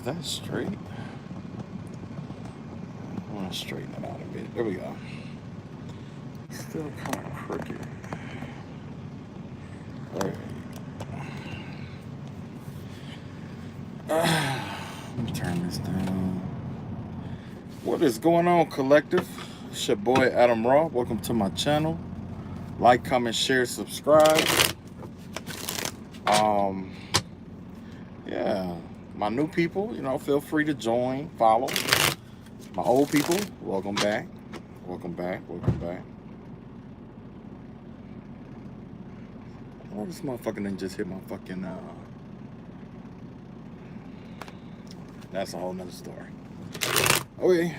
Is that straight? I want to straighten it out a bit. There we go. Still kind of crooked. All right. Let me turn this down. What is going on, collective? It's your boy Adam Raw. Welcome to my channel. Like, comment, share, subscribe. Yeah, my new people, feel free to join, follow. My old people, welcome back. Welcome back. Welcome back. Why this motherfucker didn't just hit my fucking that's a whole nother story. Okay.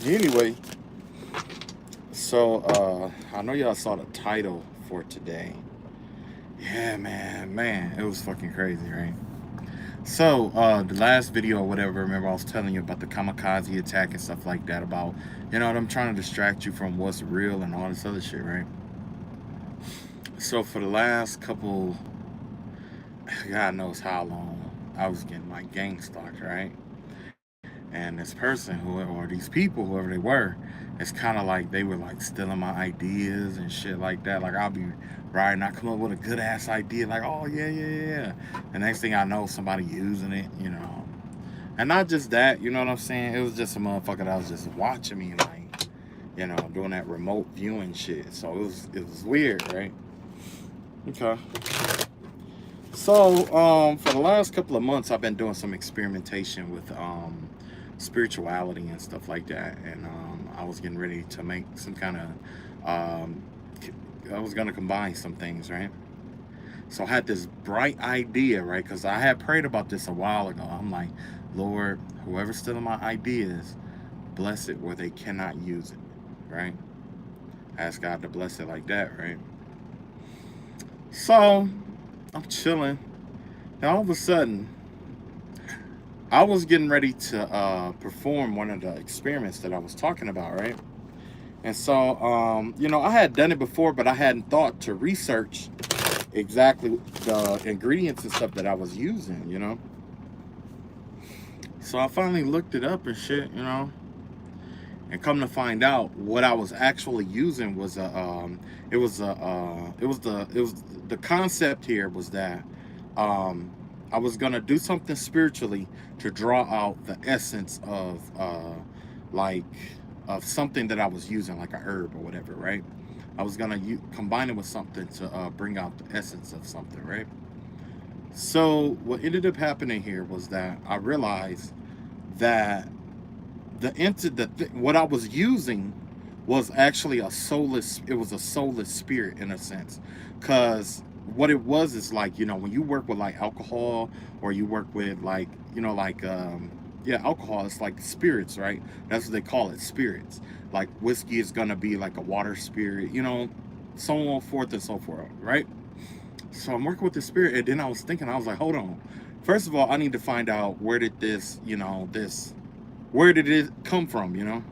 Anyway, so I know y'all saw the title for today. Yeah, man, it was fucking crazy, right? So the last video or whatever, remember I was telling you about the kamikaze attack and stuff like that, about them trying to distract you from what's real and all this other shit, right? So for the last couple, God knows how long, I was getting my gang stalked, right? And this person, or these people, whoever they were, it's kind of like they were like stealing my ideas and shit like that. Like I'll be riding, I come up with a good ass idea, like, oh yeah. The next thing I know, somebody using it, And not just that, you know what I'm saying? It was just a motherfucker that was just watching me, like, doing that remote viewing shit. So it was weird, right? Okay. So for the last couple of months, I've been doing some experimentation with spirituality and stuff like that, and I was getting ready to make some kind of I was gonna combine some things, right? So I had this bright idea, right? Because I had prayed about this a while ago. I'm like, Lord, whoever's stealing my ideas, bless it where they cannot use it, right? Ask God to bless it like that, right? So I'm chilling, and all of a sudden I was getting ready to perform one of the experiments that I was talking about, right? And so, I had done it before, but I hadn't thought to research exactly the ingredients and stuff that I was using, So I finally looked it up and shit, and come to find out, what I was actually using was the concept here was that I was gonna do something spiritually to draw out the essence of something that I was using, like a herb or whatever, right? I was gonna combine it with something to bring out the essence of something, right? So what ended up happening here was that I realized that what I was using was actually a soulless spirit, in a sense, because what it was is like, when you work with like alcohol, or you work with alcohol, it's like spirits, right? That's what they call it, spirits. Like whiskey is gonna be like a water spirit, so on, forth and so forth, right? So I'm working with the spirit, and then I was thinking, I was like, hold on, first of all, I need to find out, where did where did it come from?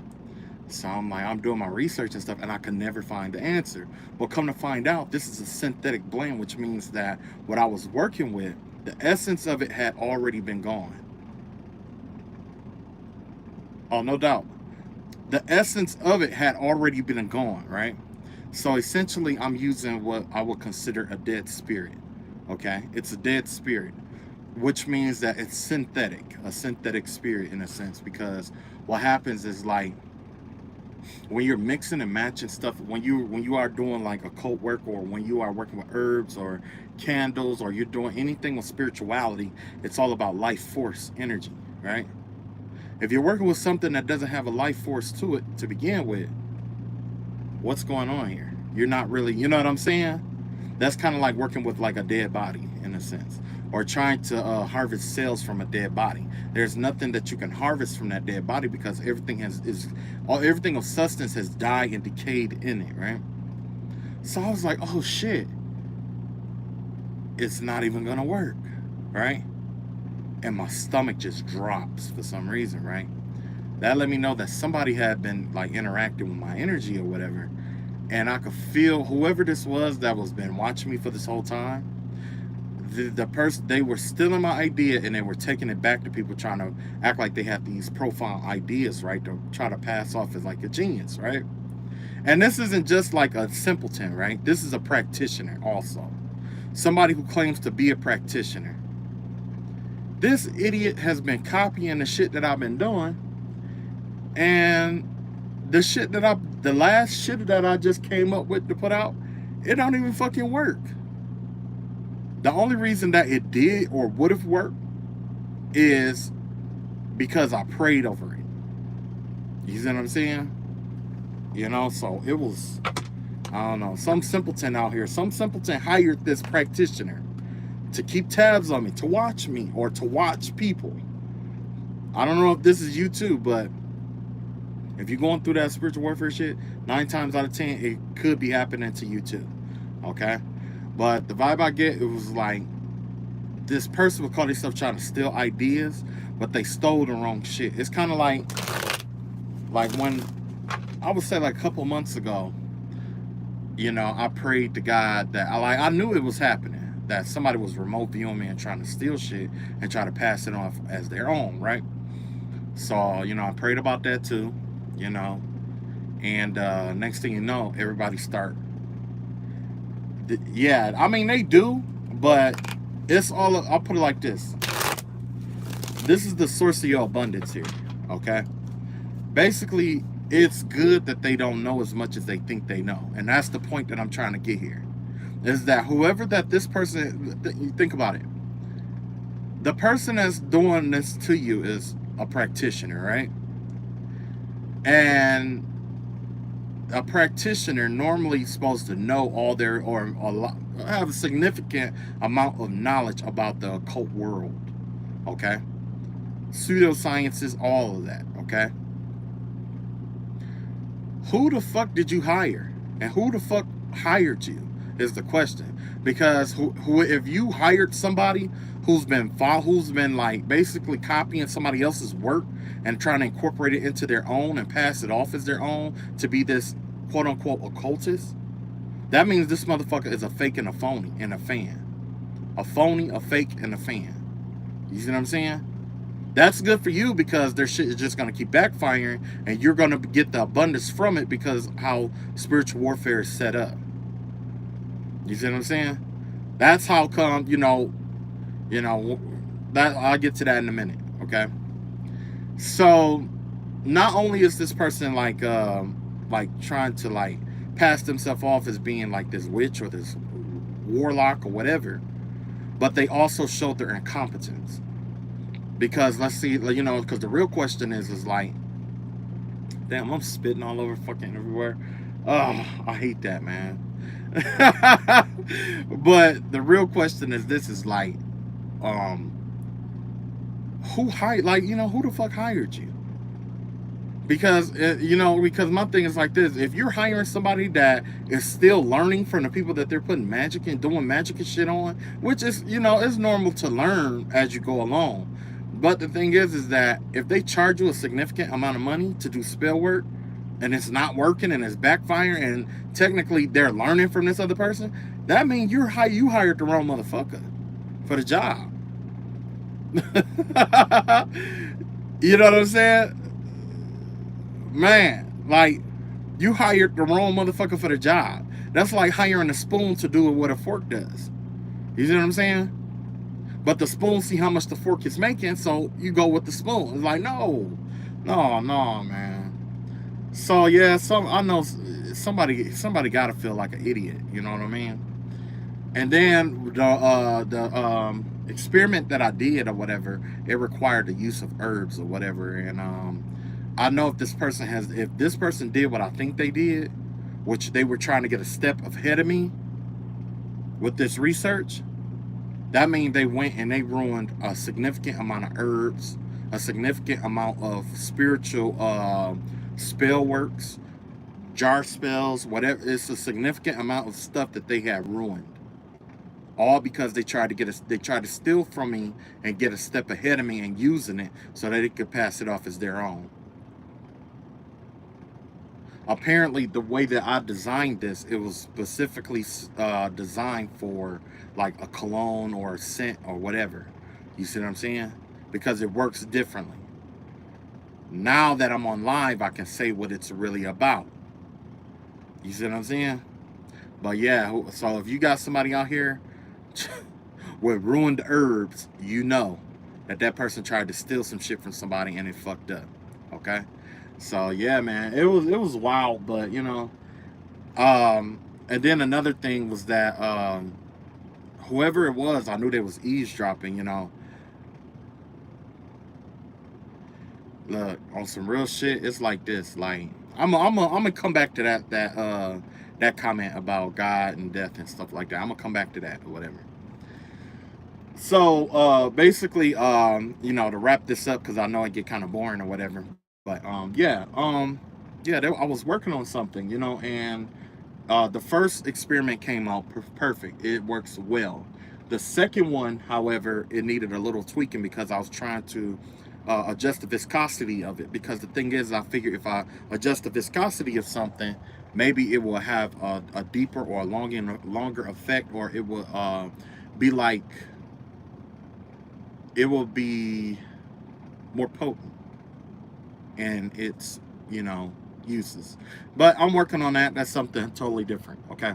So I'm like, I'm doing my research and stuff, and I can never find the answer. Well, come to find out, this is a synthetic blend, which means that what I was working with, the essence of it had already been gone. Oh, no doubt. The essence of it had already been gone, right? So essentially, I'm using what I would consider a dead spirit, okay? It's a dead spirit, which means that it's a synthetic spirit, in a sense, because what happens is, like, when you're mixing and matching stuff, when you are doing like occult work, or when you are working with herbs or candles, or you're doing anything with spirituality, it's all about life force energy, right? If you're working with something that doesn't have a life force to it to begin with, what's going on here? You're not really, you know what I'm saying? That's kind of like working with like a dead body, in a sense, or trying to harvest cells from a dead body. There's nothing that you can harvest from that dead body, because everything everything of substance has died and decayed in it, right? So I was like, oh shit, it's not even gonna work, right? And my stomach just drops for some reason, right? That let me know that somebody had been like interacting with my energy or whatever, and I could feel whoever this was that was been watching me for this whole time, The person, they were stealing my idea and they were taking it back to people, trying to act like they have these profound ideas, right, to try to pass off as like a genius, right? And this isn't just like a simpleton, right? This is a practitioner also, somebody who claims to be a practitioner. This idiot has been copying the shit that I've been doing, and the last shit that I just came up with to put out, it don't even fucking work. The only reason that it did or would have worked is because I prayed over it. You see what I'm saying? You know, so it was, I don't know, some simpleton out here, some simpleton hired this practitioner to keep tabs on me, to watch me, or to watch people. I don't know if this is you too, but if you're going through that spiritual warfare shit, 9 times out of 10, it could be happening to you too. Okay? But the vibe I get, it was like this person would call themselves trying to steal ideas, but they stole the wrong shit. It's kind of like when, I would say like a couple months ago, you know, I prayed to God that I knew it was happening, that somebody was remote viewing me and trying to steal shit and try to pass it off as their own, right? So, you know, I prayed about that too, you know, and next thing you know, everybody start, yeah, I mean, they do, but it's all, I'll put it like this. This is the source of your abundance here, okay? Basically, it's good that they don't know as much as they think they know. And that's the point that I'm trying to get here. Is that whoever that this person, you think about it, the person that's doing this to you is a practitioner, right? And a practitioner normally is supposed to know all their, or a lot, have a significant amount of knowledge about the occult world, okay? Pseudosciences, all of that, okay? Who the fuck did you hire? And who the fuck hired you is the question. Because if you hired somebody who's been like basically copying somebody else's work and trying to incorporate it into their own and pass it off as their own to be this quote unquote occultist, that means this motherfucker is a fake and a phony and a fan. A phony, a fake, and a fan. You see what I'm saying? That's good for you because their shit is just going to keep backfiring and you're going to get the abundance from it because how spiritual warfare is set up. You see what I'm saying? That's how come, you know, that I'll get to that in a minute, okay? So, not only is this person like trying to like pass themselves off as being like this witch or this warlock or whatever, but they also showed their incompetence. Because let's see, you know, because the real question is like, damn, I'm spitting all over fucking everywhere. Oh, I hate that, man. But the real question is this, is like, who hired, like, you know, who the fuck hired you? Because, you know, because my thing is like this, if you're hiring somebody that is still learning from the people that they're putting magic and doing magic and shit on, which is, you know, it's normal to learn as you go along. But the thing is that if they charge you a significant amount of money to do spell work and it's not working and it's backfiring and technically they're learning from this other person, that means you hired the wrong motherfucker for the job. You know what I'm saying? Man, like, you hired the wrong motherfucker for the job. That's like hiring a spoon to do what a fork does. You see what I'm saying? But the spoon see how much the fork is making, so you go with the spoon. It's like, no, man. So yeah, I know somebody gotta feel like an idiot. You know what I mean? And then the experiment that I did or whatever, it required the use of herbs or whatever. And I know if this person did what I think they did, which they were trying to get a step ahead of me with this research. That means they went and they ruined a significant amount of herbs, a significant amount of spiritual spell works, jar spells, whatever. It's a significant amount of stuff that they have ruined. All because they tried to steal from me and get a step ahead of me and using it so that they could pass it off as their own. apparently the way that I designed this, it was specifically designed for like a cologne or a scent or whatever. You see what I'm saying? Because it works differently. Now that I'm on live, I can say what it's really about. You see what I'm saying? But yeah, so if you got somebody out here with ruined herbs, you know that that person tried to steal some shit from somebody and it fucked up. Okay? So yeah, man, it was wild, but you know, and then another thing was that whoever it was, I knew they was eavesdropping. You know, look on some real shit. It's like this. Like I'm gonna come back to that comment about God and death and stuff like that. I'm gonna come back to that or whatever. So basically, you know, to wrap this up because I know it get kind of boring or whatever. But yeah, I was working on something, you know, and the first experiment came out perfect. It works well. The second one, however, it needed a little tweaking because I was trying to adjust the viscosity of it. Because the thing is, I figure if I adjust the viscosity of something, maybe it will have a deeper or a longer effect, or it will be like it will be more potent in its, you know, uses. But I'm working on that. That's something totally different. Okay.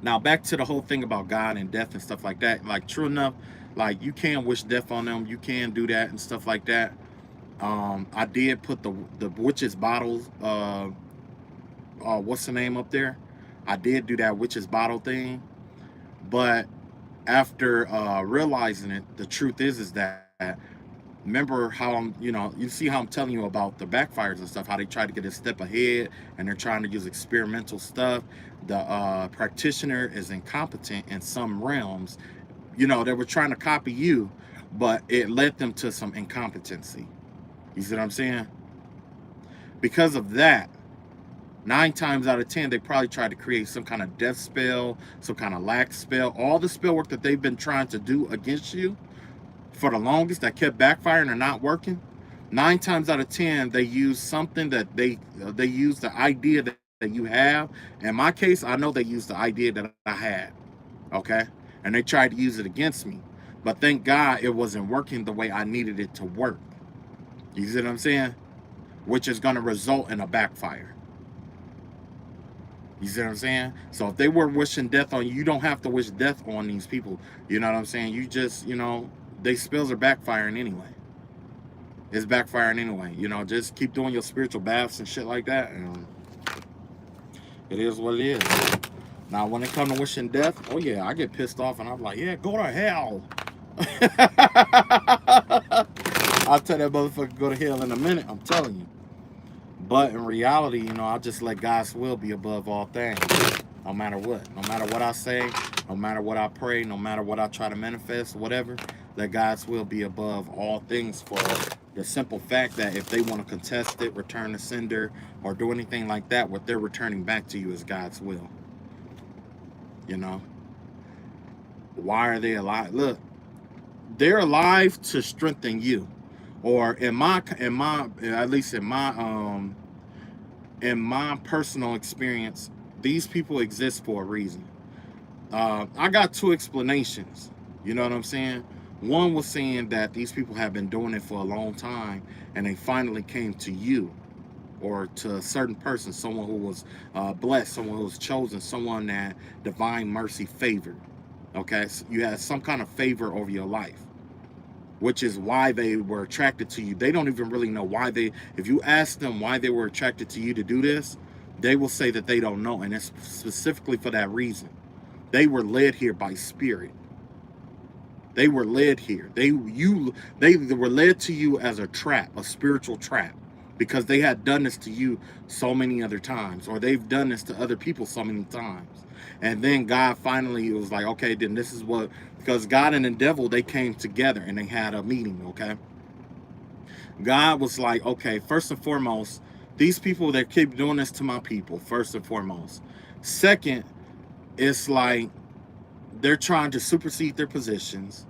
Now back to the whole thing about God and death and stuff like that. Like true enough, like you can wish death on them. You can do that and stuff like that. I did put the witch's bottles. What's the name up there? I did do that witch's bottle thing, but after realizing it, the truth is that remember how you know, you see how I'm telling you about the backfires and stuff, how they try to get a step ahead and they're trying to use experimental stuff. The practitioner is incompetent in some realms. You know, they were trying to copy you, but it led them to some incompetency. You see what I'm saying? Because of that, 9 times out of 10, they probably tried to create some kind of death spell, some kind of lack spell. All the spell work that they've been trying to do against you for the longest that kept backfiring and not working, 9 times out of 10 they use something that they use the idea that you have. In my case, I know they used the idea that I had. Okay, and they tried to use it against me, but thank God it wasn't working the way I needed it to work. You see what I'm saying? Which is going to result in a backfire. You see what I'm saying? So if they were wishing death on you, you don't have to wish death on these people. You know what I'm saying? You just, you know, they spells are backfiring anyway. It's backfiring anyway. You know, just keep doing your spiritual baths and shit like that, and it is what it is. Now, when it comes to wishing death, oh yeah, I get pissed off and I'm like, yeah, go to hell. I'll tell that motherfucker go to hell in a minute. I'm telling you. But in reality, you know, I just let God's will be above all things. No matter what. No matter what I say, no matter what I pray, no matter what I try to manifest, whatever, let God's will be above all things, for the simple fact that if they want to contest it, return the sender, or do anything like that, what they're returning back to you is God's will. You know? Why are they alive? Look, they're alive to strengthen you. Or at least in my personal experience, these people exist for a reason. I got two explanations. You know what I'm saying? One was saying that these people have been doing it for a long time and they finally came to you, or to a certain person, someone who was blessed, someone who was chosen, someone that divine mercy favored. Okay, so you had some kind of favor over your life, which is why they were attracted to you. They don't even really know why if you ask them why they were attracted to you to do this, they will say that they don't know, and it's specifically for that reason. They were led here by spirit. They were led here. They were led to you as a trap, a spiritual trap, because they had done this to you so many other times, or they've done this to other people so many times. And then God finally was like, okay, then this is what, because God and the devil, they came together and they had a meeting, okay? God was like, okay, first and foremost, these people that keep doing this to my people, first and foremost. Second, it's like they're trying to supersede their positions.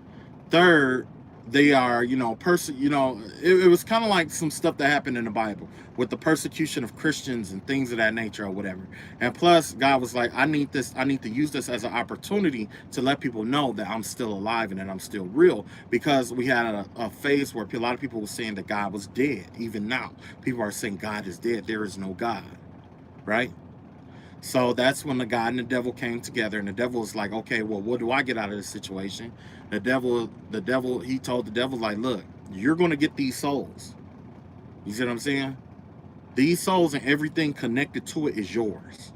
Third, they are, it was kind of like some stuff that happened in the Bible with the persecution of Christians and things of that nature or whatever. And plus, God was like, I need to use this as an opportunity to let people know that I'm still alive and that I'm still real, because we had a phase where a lot of people were saying that God was dead. Even now, people are saying God is dead. There is no God, right? So that's when the God and the devil came together, and the devil was like, okay, well, what do I get out of this situation? He told the devil, like, look, you're going to get these souls. You see what I'm saying? These souls and everything connected to it is yours.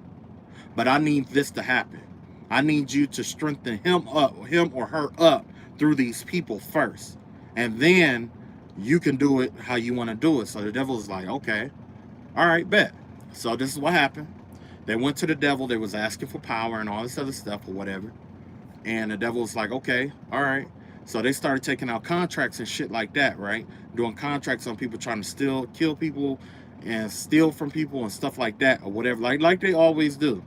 But I need this to happen. I need you to strengthen him or her up through these people first. And then you can do it how you want to do it. So the devil is like, okay, all right, bet. So this is what happened. They went to the devil. They was asking for power and all this other stuff or whatever. And the devil was like, okay, all right. So they started taking out contracts and shit like that, right? Doing contracts on people trying to steal, kill people and steal from people and stuff like that or whatever, like they always do.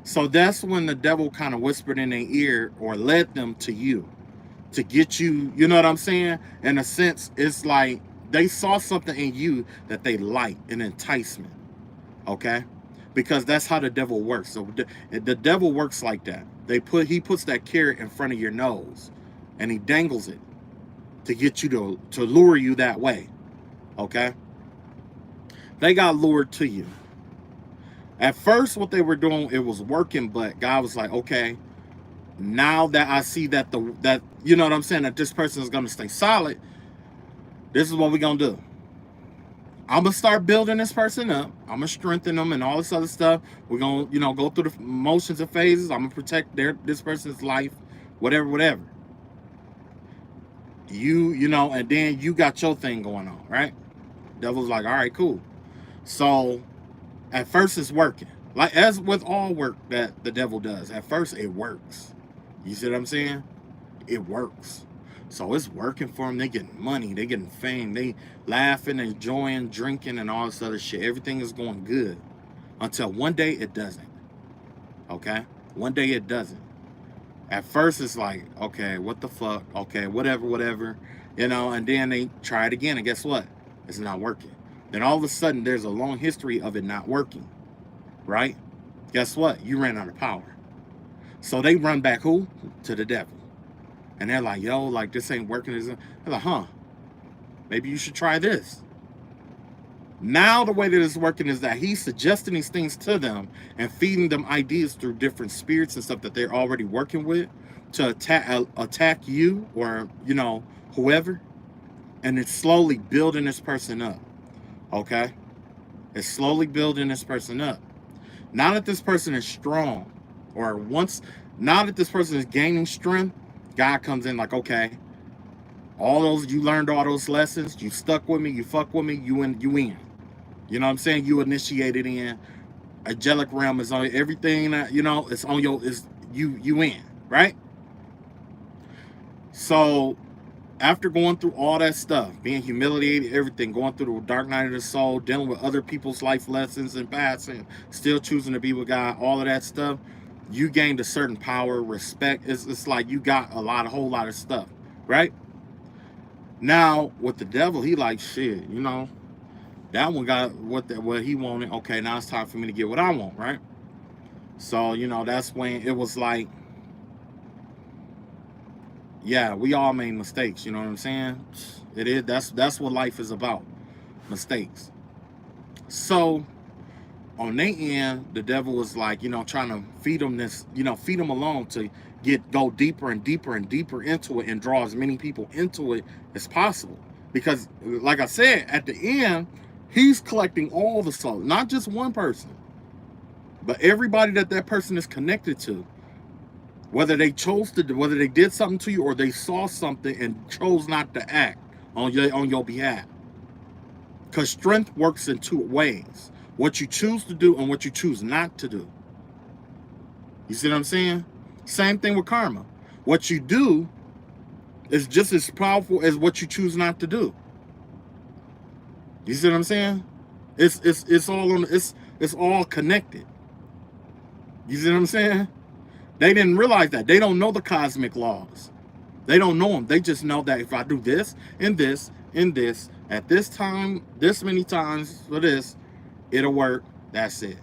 So that's when the devil kind of whispered in their ear or led them to you to get you, you know what I'm saying? In a sense, it's like they saw something in you that they liked, an enticement, okay? Because that's how the devil works. So the devil works like that. He puts that carrot in front of your nose and he dangles it to get you to lure you that way, okay? They got lured to you. At first, what they were doing, it was working, but God was like, okay, now that I see that you know what I'm saying, that this person is going to stay solid, this is what we're going to do. I'm going to start building this person up. I'm going to strengthen them and all this other stuff. We're going to, go through the motions and phases. I'm going to protect this person's life, whatever. And then you got your thing going on, right? Devil's like, all right, cool. So at first it's working. Like as with all work that the devil does, at first it works. You see what I'm saying? It works. So it's working for them. They getting money. They getting fame. They laughing, enjoying, drinking, and all this other shit. Everything is going good until one day it doesn't. Okay? One day it doesn't. At first it's like, okay, what the fuck? Okay, whatever. And then they try it again, and guess what? It's not working. Then all of a sudden there's a long history of it not working. Right? Guess what? You ran out of power. So they run back who? To the devil. And they're like, yo, like this ain't working. They're like, huh, maybe you should try this. Now the way that it's working is that he's suggesting these things to them and feeding them ideas through different spirits and stuff that they're already working with to attack you or, whoever. And it's slowly building this person up. Okay? It's slowly building this person up. Now that this person is strong, now that this person is gaining strength, God comes in like, okay, you learned all those lessons, you stuck with me, you fuck with me, you in. You know what I'm saying? You initiated in. Angelic realm is on everything that, it's on you in, right? So after going through all that stuff, being humiliated, everything, going through the dark night of the soul, dealing with other people's life lessons and passing, still choosing to be with God, all of that stuff, you gained a certain power, respect. It's like you got a whole lot of stuff, right? Now with the devil, he like, shit, that one got what he wanted. Okay, now it's time for me to get what I want, right? So that's when it was like, yeah, we all made mistakes. You know what I'm saying? It is. That's what life is about, mistakes. So on their end, the devil was like, trying to feed them feed them along to go deeper and deeper and deeper into it and draw as many people into it as possible. Because, like I said, at the end, he's collecting all the souls, not just one person, but everybody that person is connected to. Whether they whether they did something to you or they saw something and chose not to act on your behalf. Because strength works in two ways. What you choose to do and what you choose not to do. You see what I'm saying? Same thing with karma. What you do is just as powerful as what you choose not to do. You see what I'm saying? It's all connected. You see what I'm saying? They didn't realize that. They don't know the cosmic laws. They don't know them. They just know that if I do this and this and this at this time, this many times for this, it'll work. That's it.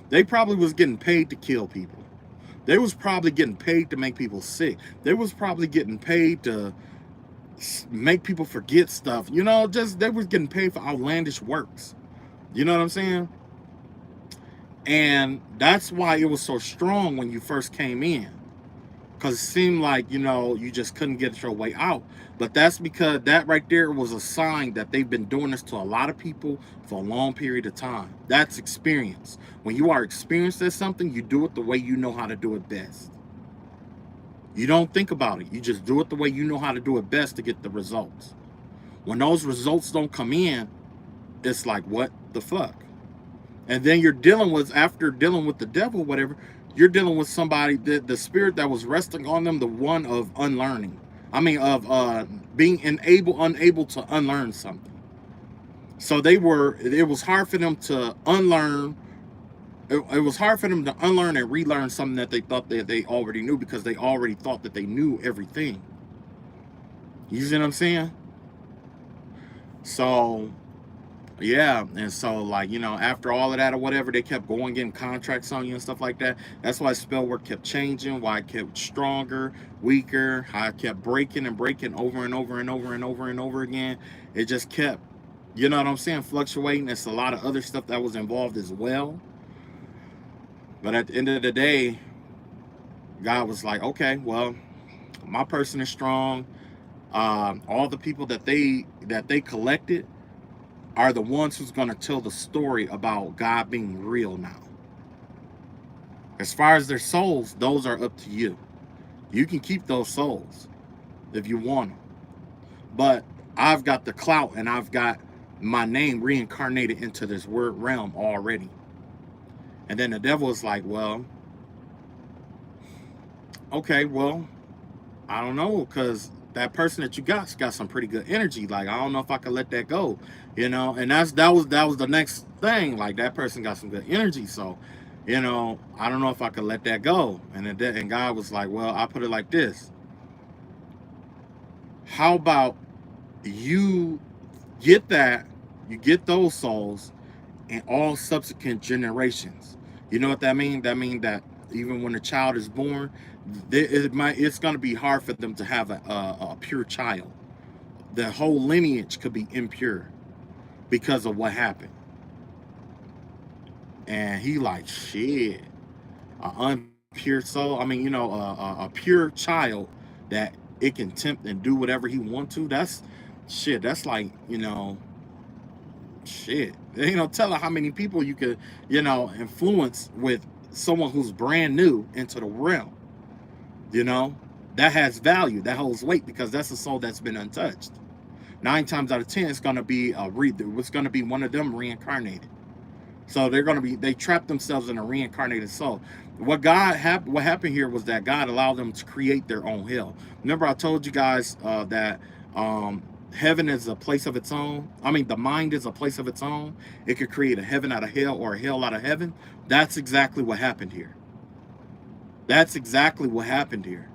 They probably was getting paid to kill people. They was probably getting paid to make people sick. They was probably getting paid to make people forget stuff. You know, just they was getting paid for outlandish works. You know what I'm saying? And that's why it was so strong when you first came in. Because it seemed like, you know, you just couldn't get your way out. But that's because that right there was a sign that they've been doing this to a lot of people for a long period of time. That's experience. When you are experienced at something, you do it the way you know how to do it best. You don't think about it. You just do it the way you know how to do it best to get the results. When those results don't come in, it's like, what the fuck? And then you're dealing with, after dealing with the devil, whatever, you're dealing with somebody, the spirit that was resting on them, the one of unlearning. I mean, of being unable to unlearn something. So it was hard for them to unlearn. It was hard for them to unlearn and relearn something that they thought that they already knew, because they already thought that they knew everything. You see what I'm saying? So yeah, and so, like, you know, after all of that or whatever, they kept going, getting contracts on you and stuff like that. That's why spell work kept changing, why it kept stronger, weaker, how it kept breaking and breaking over and over and over and over and over again. It just kept, you know what I'm saying, fluctuating. It's a lot of other stuff that was involved as well. But at the end of the day, God was like, okay, well, my person is strong. All the people that they collected are the ones who's going to tell the story about God being real now. As far as their souls, those are up to you. You can keep those souls if you want them. But I've got the clout, and I've got my name reincarnated into this word realm already. And then the devil is like, well, okay, well, I don't know, because that person that you got's got some pretty good energy. Like, I don't know if I could let that go, you know. And that was the next thing. Like, that person got some good energy, so, you know, I don't know if I could let that go. And God was like, well, I put it like this: how about you get that, you get those souls in all subsequent generations? You know what that means? That means that even when a child is born, it's going to be hard for them to have a pure child. The whole lineage could be impure because of what happened. And he like, shit, an unpure soul. I mean, you know, a pure child that it can tempt and do whatever he wants to. That's shit. That's like, you know, shit. You know, tell her how many people you could, you know, influence with someone who's brand new into the realm. You know, that has value, that holds weight, because that's a soul that's been untouched. 9 times out of 10, it's gonna be it's gonna be one of them reincarnated. So they trap themselves in a reincarnated soul. What happened here was that God allowed them to create their own hell. Remember, I told you guys that heaven is a place of its own. I mean, the mind is a place of its own. It could create a heaven out of hell or a hell out of heaven. That's exactly what happened here. That's exactly what happened here.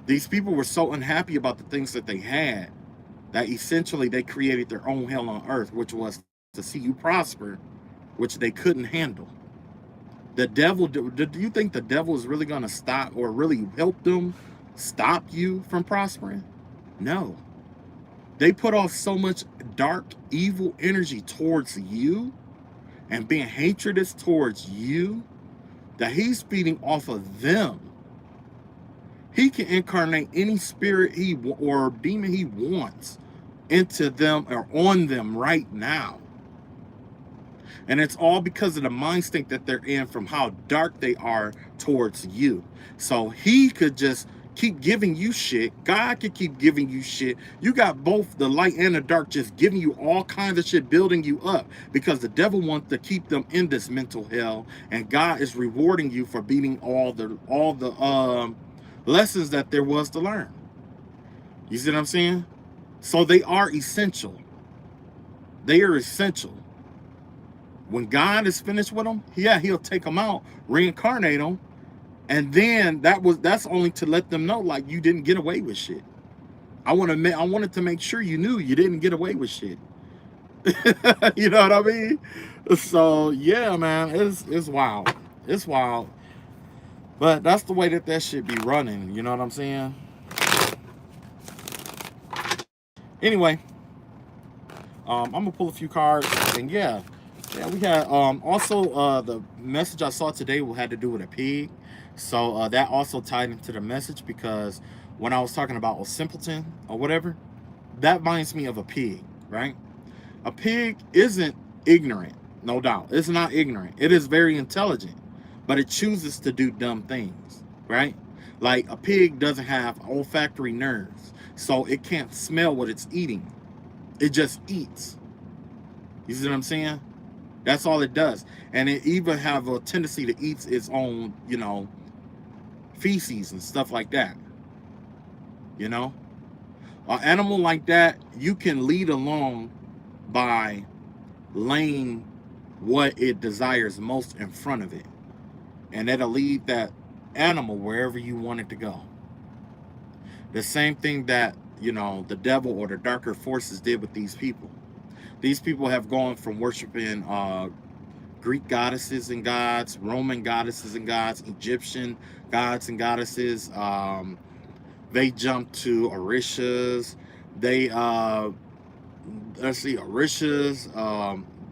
These people were so unhappy about the things that they had that essentially they created their own hell on earth, which was to see you prosper, which they couldn't handle. The devil, do you think the devil is really going to stop or really help them stop you from prospering? No. They put off so much dark, evil energy towards you and being hatredous towards you that he's feeding off of them. He can incarnate any spirit or demon he wants into them or on them right now. And it's all because of the mind state that they're in, from how dark they are towards you. So he could just keep giving you shit. God could keep giving you shit. You got both the light and the dark just giving you all kinds of shit, building you up, because the devil wants to keep them in this mental hell, and God is rewarding you for beating all the lessons that there was to learn. You see what I'm saying? So they are essential. They are essential. When God is finished with them, yeah, he'll take them out, reincarnate them, And then that's only to let them know like you didn't get away with shit. I wanted to make sure you knew you didn't get away with shit. You know what I mean? So yeah, man, it's wild. It's wild. But that's the way that should be running. You know what I'm saying? Anyway, I'm gonna pull a few cards, and yeah, we had also the message I saw today had to do with a pig, so that also tied into the message because when I was talking about a simpleton or whatever, that reminds me of a pig, right? A pig isn't ignorant, no doubt. It's not ignorant. It is very intelligent, but it chooses to do dumb things, right? Like a pig doesn't have olfactory nerves, so it can't smell what it's eating. It just eats. You see what I'm saying? That's all it does. And it even have a tendency to eat its own, feces and stuff like that. You know? An animal like that, you can lead along by laying what it desires most in front of it. And that'll lead that animal wherever you want it to go. The same thing that, the devil or the darker forces did with these people. These people have gone from worshiping Greek goddesses and gods, Roman goddesses and gods, Egyptian gods and goddesses. They jumped to Orishas. They Orishas.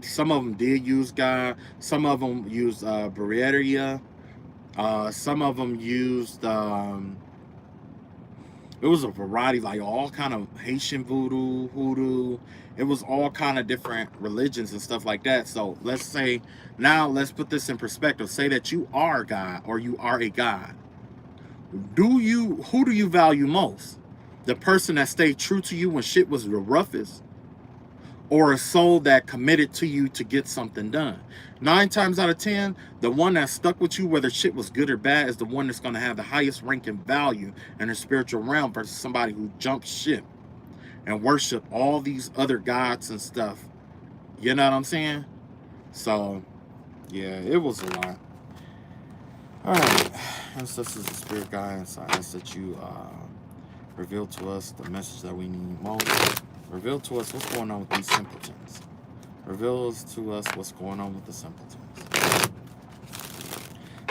Some of them did use God. Some of them used Bereria. Some of them used. It was a variety, like all kind of Haitian voodoo, hoodoo. It was all kind of different religions and stuff like that. So let's put this in perspective. Say that you are God or you are a God. Who do you value most? The person that stayed true to you when shit was the roughest, or a soul that committed to you to get something done? 9 times out of 10, the one that stuck with you, whether shit was good or bad, is the one that's going to have the highest rank and value in the spiritual realm versus somebody who jumped ship and worship all these other gods and stuff. You know what I'm saying? So, yeah, it was a lot. All right. Ancestors and spirit guides, I ask that you reveal to us the message that we need most. Reveal to us what's going on with these simpletons. Reveal to us what's going on with the simpletons.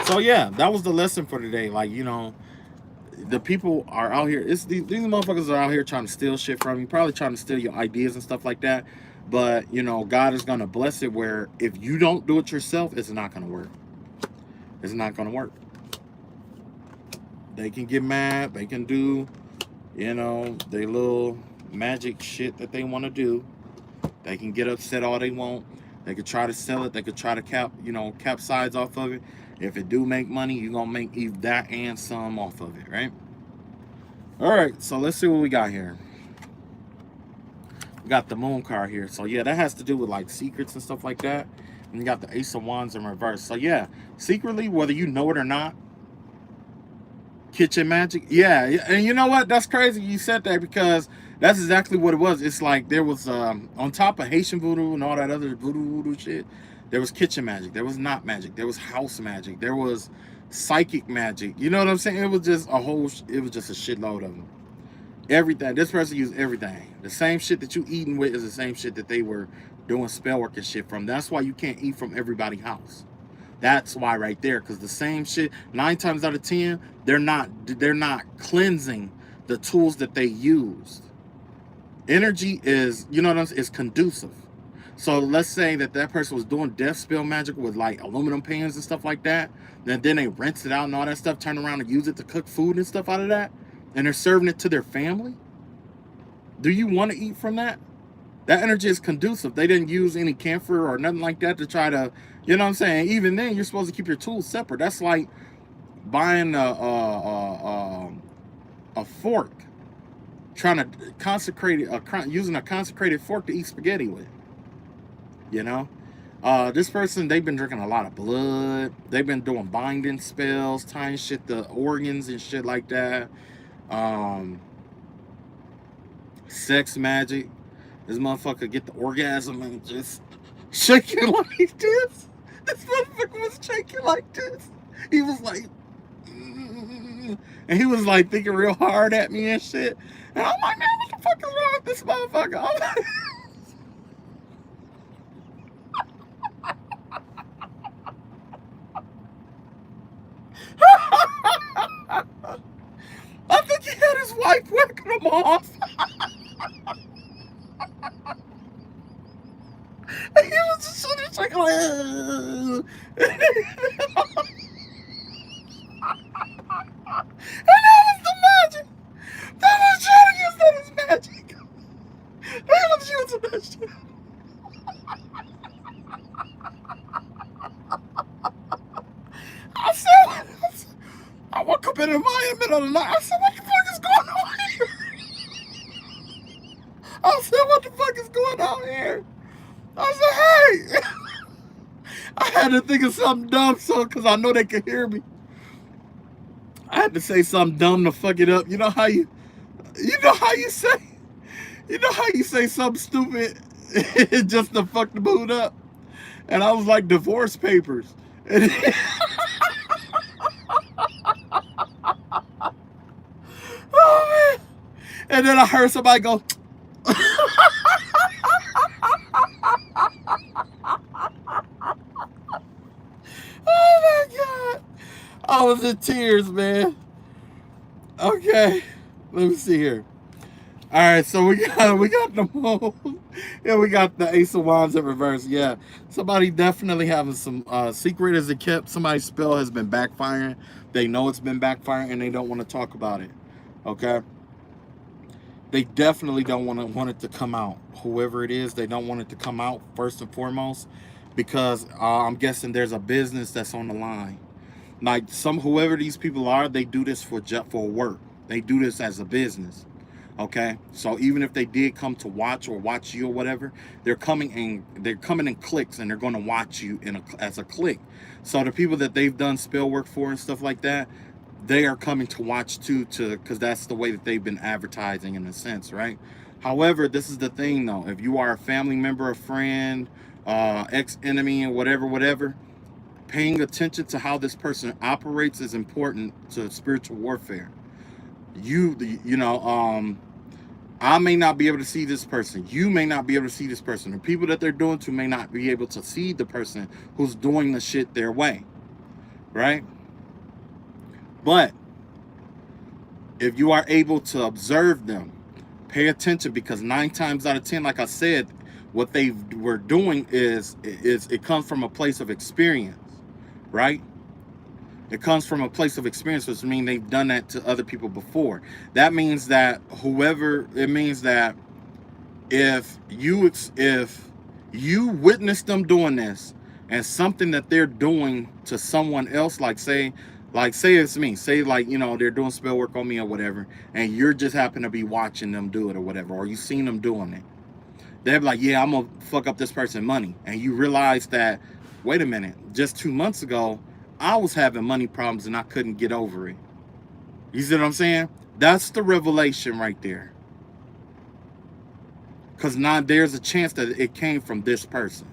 So yeah, that was the lesson for today. Like, the people are out here. These motherfuckers are out here trying to steal shit from you. Probably trying to steal your ideas and stuff like that. But, God is going to bless it where if you don't do it yourself, it's not going to work. It's not going to work. They can get mad. They can do, their little magic shit that they want to do. They can get upset all they want. They could try to sell it. They could try to capsize off of it. If it do make money, you're going to make either that and some off of it, right? All right, so let's see what we got here. We got the moon card here. So, yeah, that has to do with, like, secrets and stuff like that. And you got the Ace of Wands in reverse. So, yeah, secretly, whether you know it or not, kitchen magic. Yeah, and you know what? That's crazy you said that because that's exactly what it was. It's like there was, on top of Haitian voodoo and all that other voodoo shit, there was kitchen magic. There was knot magic. There was house magic. There was psychic magic. You know what I'm saying? It was just a shitload of them. Everything. This person used everything. The same shit that you eating with is the same shit that they were doing spell work and shit from. That's why you can't eat from everybody's house. That's why right there, because the same shit, 9 times out of 10, they're not cleansing the tools that they used. Energy is, is conducive. So let's say that person was doing death spell magic with like aluminum pans and stuff like that. And then they rinse it out and all that stuff, turn around and use it to cook food and stuff out of that. And they're serving it to their family. Do you want to eat from that? That energy is conducive. They didn't use any camphor or nothing like that to try to, you know what I'm saying? Even then, you're supposed to keep your tools separate. That's like buying a fork, trying to using a consecrated fork to eat spaghetti with. This person, they've been drinking a lot of blood. They've been doing binding spells, tying shit to organs and shit like that. Sex magic. This motherfucker get the orgasm and just shake it like this. This motherfucker was shaking like this. He was like, And he was like thinking real hard at me and shit. And I'm like, man, what the fuck is wrong with this motherfucker? I'm like, I think he had his wife whacking him off. And he was just sitting there like, and that was the magic. That was trying to use that as magic. He was using that shit. I said, I woke up in the middle of the night. I said, what the fuck is going on here? I said, what the fuck is going on here? I said, hey. I had to think of something dumb, so because I know they can hear me. I had to say something dumb to fuck it up. You know how you say something stupid just to fuck the mood up. And I was like, divorce papers. And, oh, man. And then I heard somebody go. Oh my God. I was in tears, man. Okay. Let me see here. All right, so we got the moon. Yeah, we got the Ace of Wands in reverse. Yeah, somebody definitely having some secret as it kept. Somebody's spell has been backfiring. They know it's been backfiring, and they don't want to talk about it. Okay, they definitely don't want it to come out. Whoever it is, they don't want it to come out first and foremost, because I'm guessing there's a business that's on the line. Like whoever these people are, they do this for work. They do this as a business. Okay, so even if they did come to watch you or whatever, they're coming in clicks, and they're going to watch you as a click. So the people that they've done spell work for and stuff like that, they are coming to watch too, because that's the way that they've been advertising in a sense, right? However, this is the thing though: if you are a family member, a friend, ex-enemy, or whatever, paying attention to how this person operates is important to spiritual warfare. I may not be able to see this person. You may not be able to see this person. The people that they're doing to may not be able to see the person who's doing the shit their way, right? But if you are able to observe them, pay attention, because 9 times out of 10, like I said, what they were doing is it comes from a place of experience, right? It comes from a place of experience, which means they've done that to other people before. That means that if you witness them doing this, and something that they're doing to someone else, like say it's me, say like, they're doing spell work on me or whatever, and you're just happen to be watching them do it or whatever, or you seen them doing it, they're like, yeah, I'm gonna fuck up this person's money. And you realize that, wait a minute, just 2 months ago, I was having money problems and I couldn't get over it. You see what I'm saying? That's the revelation right there. Because now there's a chance that it came from this person.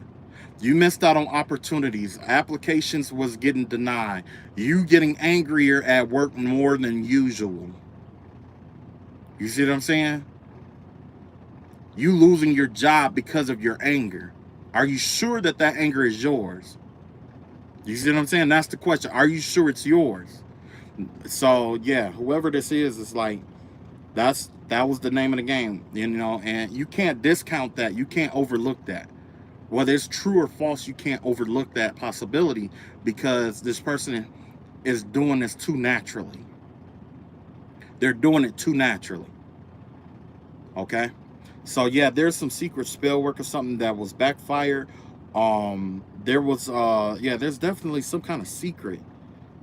You missed out on opportunities. Applications was getting denied. You getting angrier at work more than usual. You see what I'm saying? You losing your job because of your anger. Are you sure that anger is yours? You see what I'm saying? That's the question. Are you sure it's yours? So yeah, whoever this is like, that was the name of the game, and you can't discount that. You can't overlook that. Whether it's true or false, you can't overlook that possibility, because this person is doing this too naturally. They're doing it too naturally. Okay? So yeah, there's some secret spell work or something that was backfired. There's definitely some kind of secret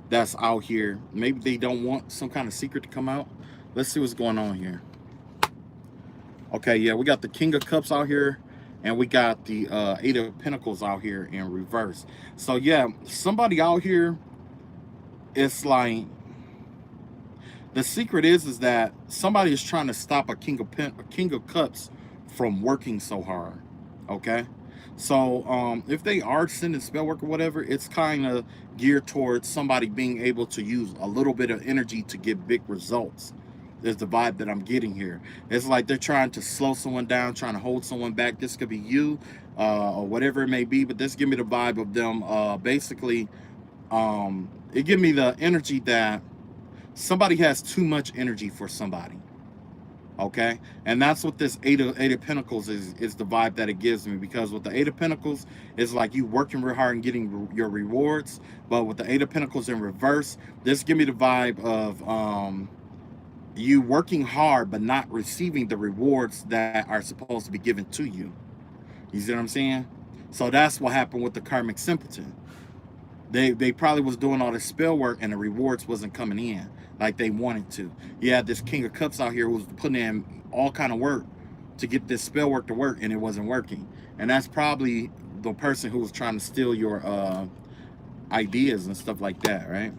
that's out here. Maybe they don't want some kind of secret to come out. Let's see what's going on here. Okay, yeah, we got the King of Cups out here, and we got the 8 of Pentacles out here in reverse. So yeah, somebody out here, it's like, the secret is that somebody is trying to stop a King of Cups from working so hard. Okay, So if they are sending spell work or whatever, it's kind of geared towards somebody being able to use a little bit of energy to get big results. Is the vibe that I'm getting here. It's like they're trying to slow someone down, trying to hold someone back. This could be you, or whatever it may be, but this give me the vibe of them basically, it give me the energy that somebody has too much energy for somebody. Okay, and that's what this eight of pentacles is the vibe that it gives me, because with the eight of pentacles, it's like you working real hard and getting your rewards, but with the eight of pentacles in reverse, this give me the vibe of you working hard but not receiving the rewards that are supposed to be given to you. You see what I'm saying? So that's what happened with the karmic simpleton. They probably was doing all this spell work and the rewards wasn't coming in like they wanted to. You had this king of cups out here who was putting in all kind of work to get this spell work to work, and it wasn't working. And that's probably the person who was trying to steal your ideas and stuff like that, right?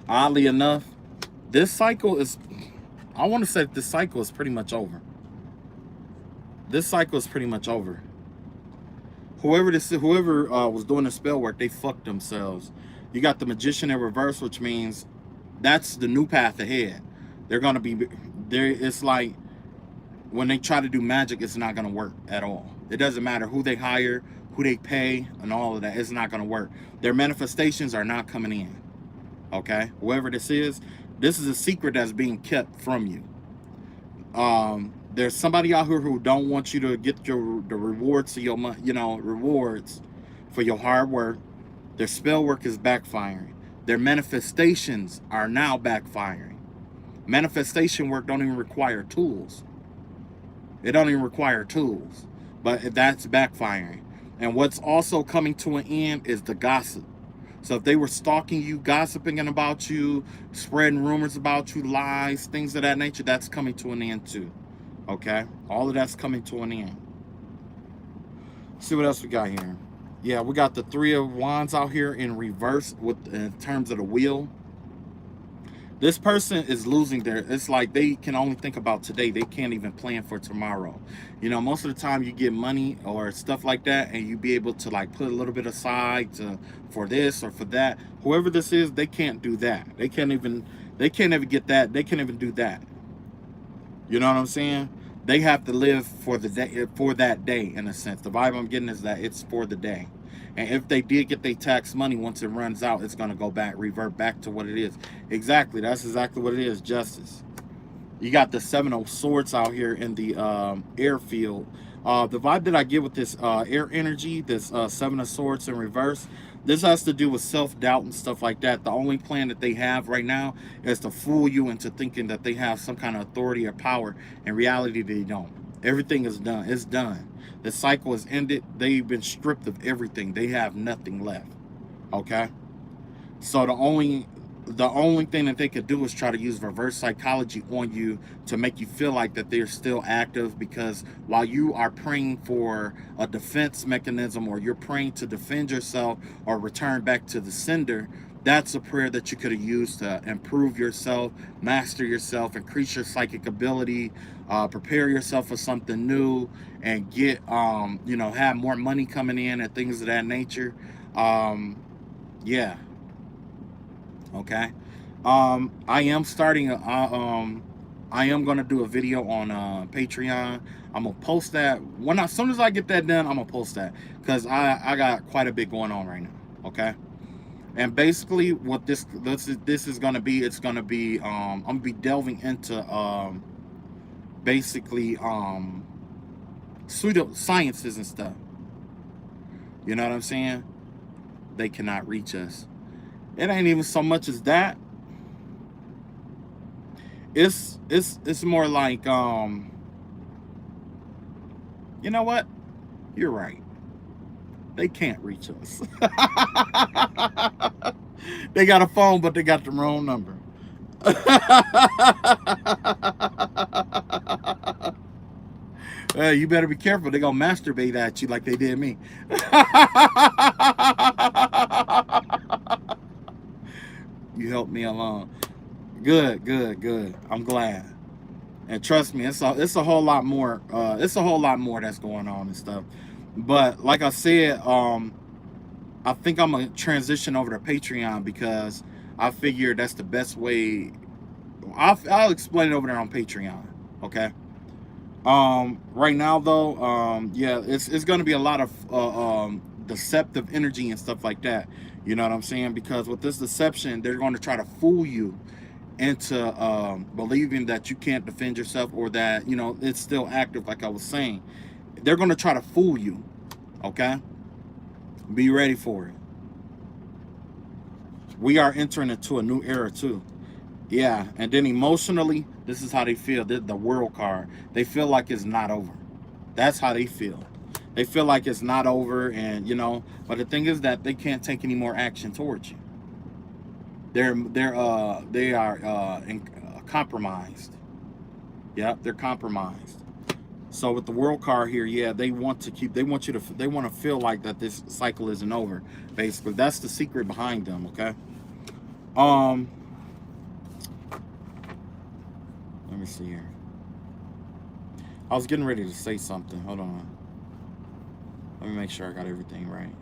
Oddly enough, this cycle is, I want to say this cycle is pretty much over. This cycle is pretty much over. Whoever was doing the spell work, they fucked themselves. You got the magician in reverse, which means that's the new path ahead. They're gonna be there. It's like when they try to do magic, it's not gonna work at all. It doesn't matter who they hire, who they pay, and all of that. It's not gonna work. Their manifestations are not coming in. Okay, whoever this is a secret that's being kept from you. There's somebody out here who don't want you to get the rewards to your rewards for your hard work. Their spell work is backfiring. Their manifestations are now backfiring. Manifestation work don't even require tools. It don't even require tools, but that's backfiring. And what's also coming to an end is the gossip. So if they were stalking you, gossiping about you, spreading rumors about you, lies, things of that nature, that's coming to an end too. Okay? All of that's coming to an end. Let's see what else we got here. Yeah, we got the Three of Wands out here in reverse in terms of the wheel. This person is losing it's like they can only think about today. They can't even plan for tomorrow. You know, most of the time you get money or stuff like that and you be able to like put a little bit aside for this or for that. Whoever this is, they can't do that. They can't even get that. They can't even do that. You know what I'm saying? They have to live for the day, for that day, in a sense. The vibe I'm getting is that it's for the day. And if they did get their tax money, once it runs out, it's going to go back, revert back to what it is. Exactly. That's exactly what it is. Justice. You got the Seven of Swords out here in the airfield. The vibe that I get with this air energy, this Seven of Swords in reverse, this has to do with self-doubt and stuff like that. The only plan that they have right now is to fool you into thinking that they have some kind of authority or power. In reality, they don't. Everything is done. It's done. The cycle is ended. They've been stripped of everything. They have nothing left. Okay? So the only thing that they could do is try to use reverse psychology on you to make you feel like that they're still active, because while you are praying for a defense mechanism, or you're praying to defend yourself or return back to the sender, that's a prayer that you could have used to improve yourself, master yourself, increase your psychic ability, prepare yourself for something new, and get have more money coming in and things of that nature. Yeah. Okay. I am starting I am gonna do a video on Patreon. I'm gonna post that as soon as I get that done. I'm gonna post that because I got quite a bit going on right now. Okay. And basically what this is gonna be, it's gonna be I'm gonna be delving into basically pseudo sciences and stuff. You know what I'm saying? They cannot reach us. It ain't even so much as that. It's more like you know what? You're right. They can't reach us. They got a phone, but they got the wrong number. You better be careful. They're gonna masturbate at you like they did me. You helped me along. Good, good, good. I'm glad. And trust me, it's a whole lot more. It's a whole lot more that's going on and stuff. But like I said, I think I'm gonna transition over to Patreon because I figure that's the best way. I'll explain it over there on Patreon. Okay. Right now though, yeah, it's gonna be a lot of deceptive energy and stuff like that. You know what I'm saying? Because with this deception, they're going to try to fool you into believing that you can't defend yourself, or that it's still active. Like I was saying, they're going to try to fool you. Okay, be ready for it. We are entering into a new era too. Yeah, and then emotionally, this is how they feel. The world card, they feel like it's not over. That's how they feel. They feel like it's not over, and but the thing is that they can't take any more action towards you. They are compromised. Yeah, they're compromised. So with the world card here, yeah, they want to feel like that this cycle isn't over. Basically, that's the secret behind them. Okay. Um, let me see here. I was getting ready to say something. Hold on. Let me make sure I got everything right.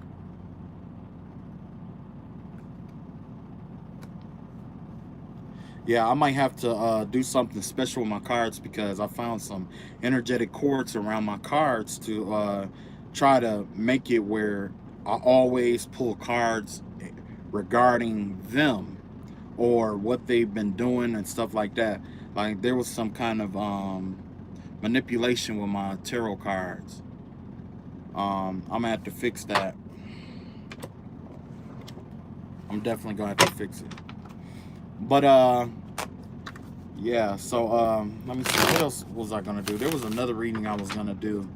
Yeah, I might have to do something special with my cards because I found some energetic cords around my cards to try to make it where I always pull cards regarding them or what they've been doing and stuff like that. Like there was some kind of manipulation with my tarot cards. I'm gonna have to fix that. I'm definitely gonna have to fix it. But yeah, so let me see, what else was I gonna do? There was another reading I was gonna do,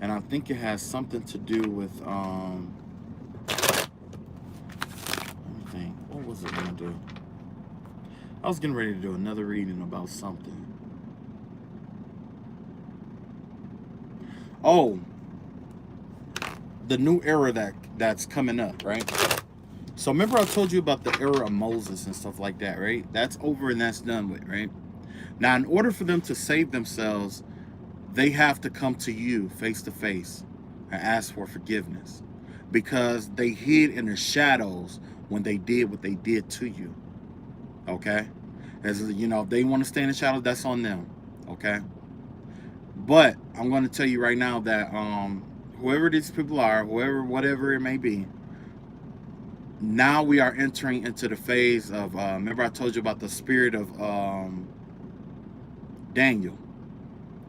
and I think it has something to do with let me think, what was it gonna do? I was getting ready to do another reading about something. Oh, the new era that's coming up, right? So remember I told you about the era of Moses and stuff like that, right? That's over and that's done with, right? Now, in order for them to save themselves, they have to come to you face to face and ask for forgiveness because they hid in the shadows when they did what they did to you. Okay? As if they want to stay in the shadows, that's on them. Okay? But I'm going to tell you right now that whoever these people are, whatever it may be, now we are entering into the phase of remember I told you about the spirit of Daniel,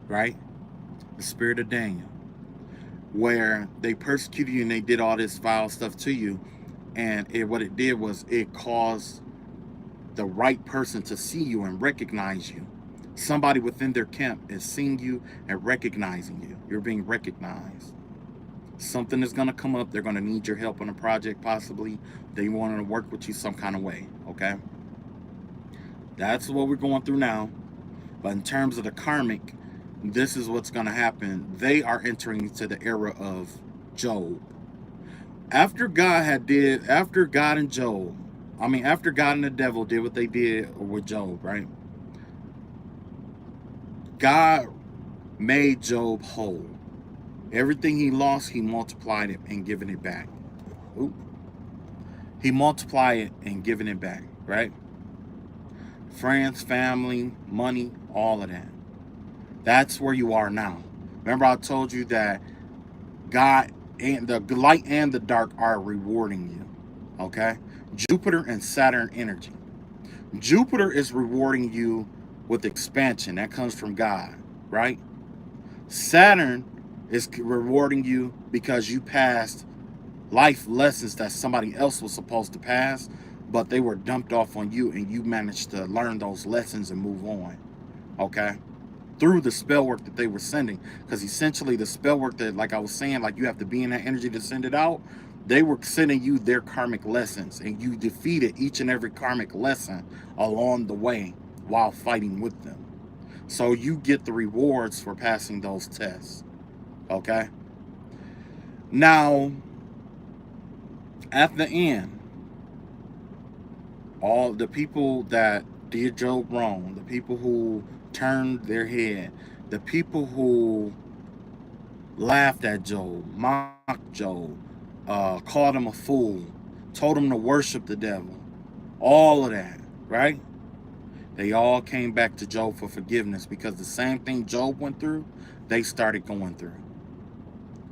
right? The spirit of Daniel, where they persecuted you and they did all this vile stuff to you, and what it did was it caused the right person to see you and recognize you. Somebody within their camp is seeing you and recognizing you. You're being recognized. Something is going to come up. They're going to need your help on a project, possibly. They want to work with you some kind of way. Okay, that's what we're going through now. But in terms of the karmic, this is what's going to happen. They are entering into the era of Job. After God and Job, after God and the devil did what they did with Job, right? God made Job whole. Everything he lost, he multiplied it and given it back. Ooh. He multiplied it and given it back, right? Friends, family, money, all of that. That's where you are now. Remember I told you that God and the light and the dark are rewarding you. Okay? Jupiter and Saturn energy. Jupiter is rewarding you with expansion. That comes from God, right? Saturn is rewarding you because you passed life lessons that somebody else was supposed to pass, but they were dumped off on you and you managed to learn those lessons and move on. Okay? Through the spell work that they were sending, because essentially the spell work that, like I was saying, like you have to be in that energy to send it out, they were sending you their karmic lessons, and you defeated each and every karmic lesson along the way while fighting with them. So you get the rewards for passing those tests. Okay? Now, at the end, all the people that did Job wrong, the people who turned their head, the people who laughed at Job, mocked Job, called him a fool, told him to worship the devil, all of that, right? They all came back to Job for forgiveness because the same thing Job went through, they started going through.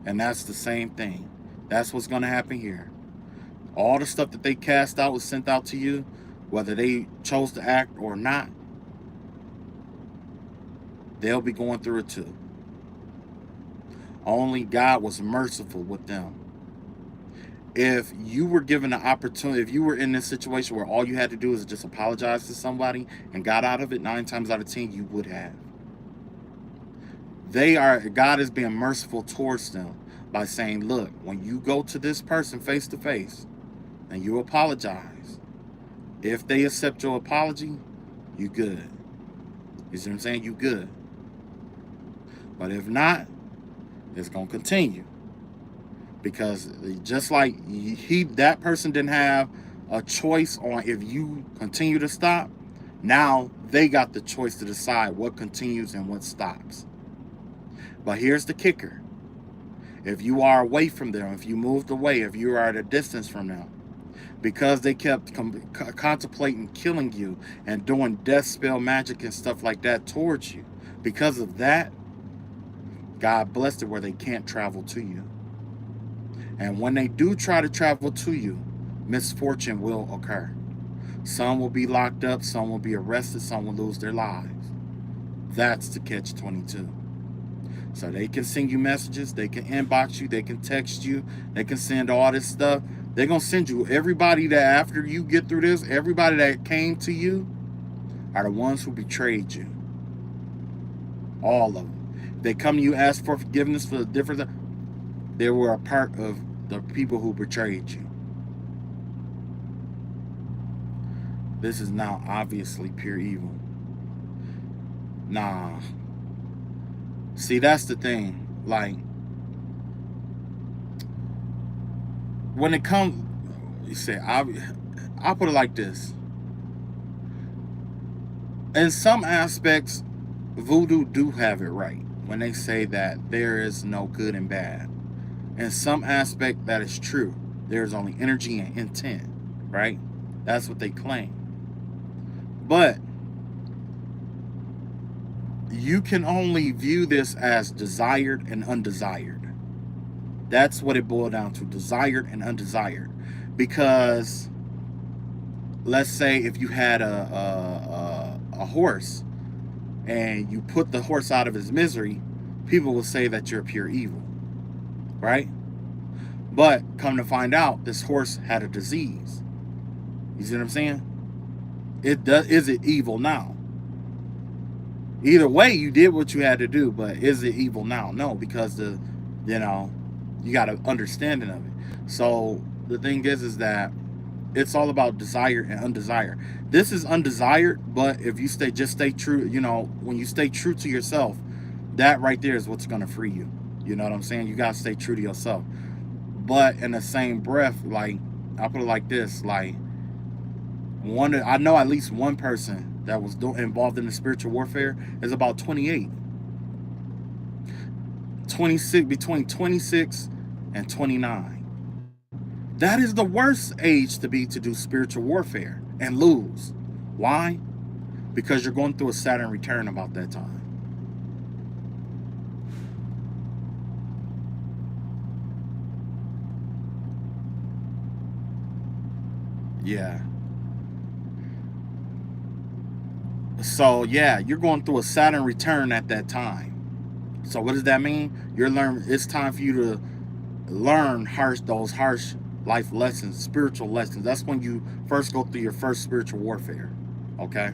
And that's the same thing. That's what's going to happen here. All the stuff that they cast out was sent out to you, whether they chose to act or not, they'll be going through it too. Only God was merciful with them. If you were given the opportunity, if you were in this situation where all you had to do is just apologize to somebody and got out of it, 9 times out of 10, you would have. God is being merciful towards them by saying, look, when you go to this person face to face and you apologize, if they accept your apology, you good. You see what I'm saying? You good. But if not, it's going to continue. Because just like that person didn't have a choice on if you continue to stop, now they got the choice to decide what continues and what stops. But here's the kicker. If you are away from them, if you moved away, if you are at a distance from them, because they kept contemplating killing you and doing death spell magic and stuff like that towards you, because of that, God blessed it where they can't travel to you. And when they do try to travel to you, misfortune will occur. Some will be locked up, some will be arrested, some will lose their lives. That's the catch-22. So they can send you messages, they can inbox you, they can text you, they can send all this stuff. They're going to send you everybody that after you get through this, everybody that came to you are the ones who betrayed you. All of them. They come to you, ask for forgiveness for the different. They were a part of the people who betrayed you. This is now obviously pure evil. Nah. See, that's the thing. Like, when it comes, you say, I'll put it like this. In some aspects, voodoo do have it right when they say that there is no good and bad. In some aspect, that is true. There's only energy and intent, right? That's what they claim. But you can only view this as desired and undesired. That's what it boiled down to, desired and undesired. Because let's say if you had a horse and you put the horse out of his misery, people will say that you're pure evil, right? But come to find out, this horse had a disease. You see what I'm saying? Is it evil now? Either way, you did what you had to do, but is it evil now? No, because you got an understanding of it. So the thing is that it's all about desire and undesired. This is undesired, but if you stay true, when you stay true to yourself, that right there is what's going to free you. You know what I'm saying? You got to stay true to yourself. But in the same breath, like, I'll put it like this, like, I know at least one person that was involved in the spiritual warfare is about 28. 26, between 26 and 29. That is the worst age to do spiritual warfare and lose. Why? Because you're going through a Saturn return about that time. Yeah. So yeah, you're going through a Saturn return at that time. So what does that mean? It's time for you to learn those harsh life lessons, spiritual lessons. That's when you first go through your first spiritual warfare. Okay?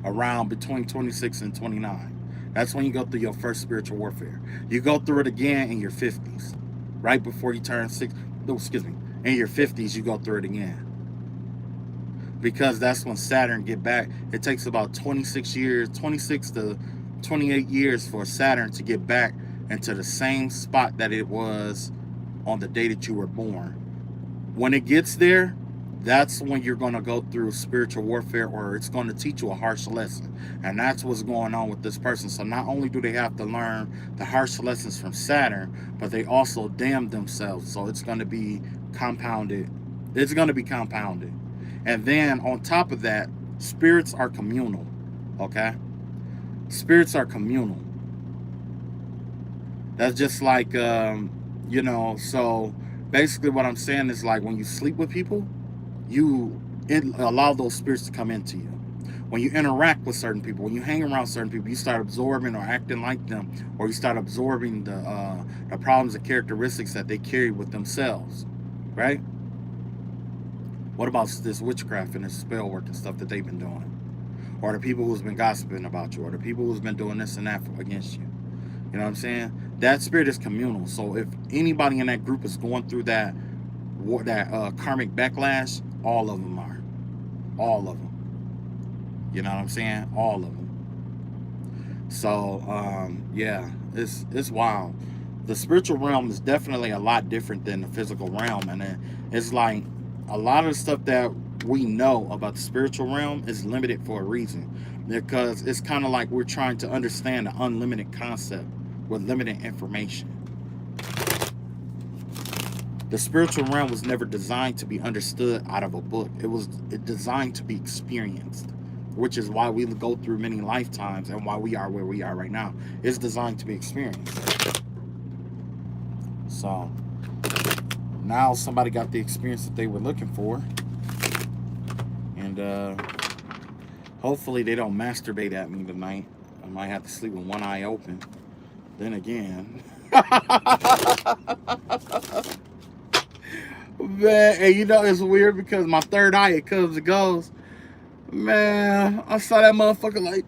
Around between 26 and 29. That's when you go through your first spiritual warfare. You go through it again in your 50s. Right before you turn 6. No, excuse me. In your 50s, you go through it again. Because that's when Saturn get back. It takes about 26 to 28 years for Saturn to get back into the same spot that it was on the day that you were born. When it gets there, that's when you're going to go through spiritual warfare, or it's going to teach you a harsh lesson. And that's what's going on with this person. So not only do they have to learn the harsh lessons from Saturn, but they also damn themselves. So it's going to be compounded. It's going to be compounded. And then on top of that, spirits are communal. Okay? Spirits are communal. That's just like, so basically what I'm saying is, like, when you sleep with people, you allow those spirits to come into you. When you interact with certain people, when you hang around certain people, you start absorbing or acting like them, or you start absorbing the problems and characteristics that they carry with themselves, right? What about this witchcraft and this spell work and stuff that they've been doing? Or the people who's been gossiping about you, or the people who's been doing this and that against you. You know what I'm saying? That spirit is communal. So if anybody in that group is going through that karmic backlash, all of them are. All of them. You know what I'm saying? All of them. So, yeah, it's wild. The spiritual realm is definitely a lot different than the physical realm. And it's like a lot of the stuff that we know about the spiritual realm is limited for a reason. Because it's kind of like we're trying to understand the unlimited concept with limited information. The spiritual realm was never designed to be understood out of a book. It was designed to be experienced, which is why we go through many lifetimes and why we are where we are right now. It's designed to be experienced. So now somebody got the experience that they were looking for, and hopefully they don't masturbate at me tonight. I might have to sleep with one eye open. Then again, man, and it's weird because my third eye, it comes and goes. Man, I saw that motherfucker like,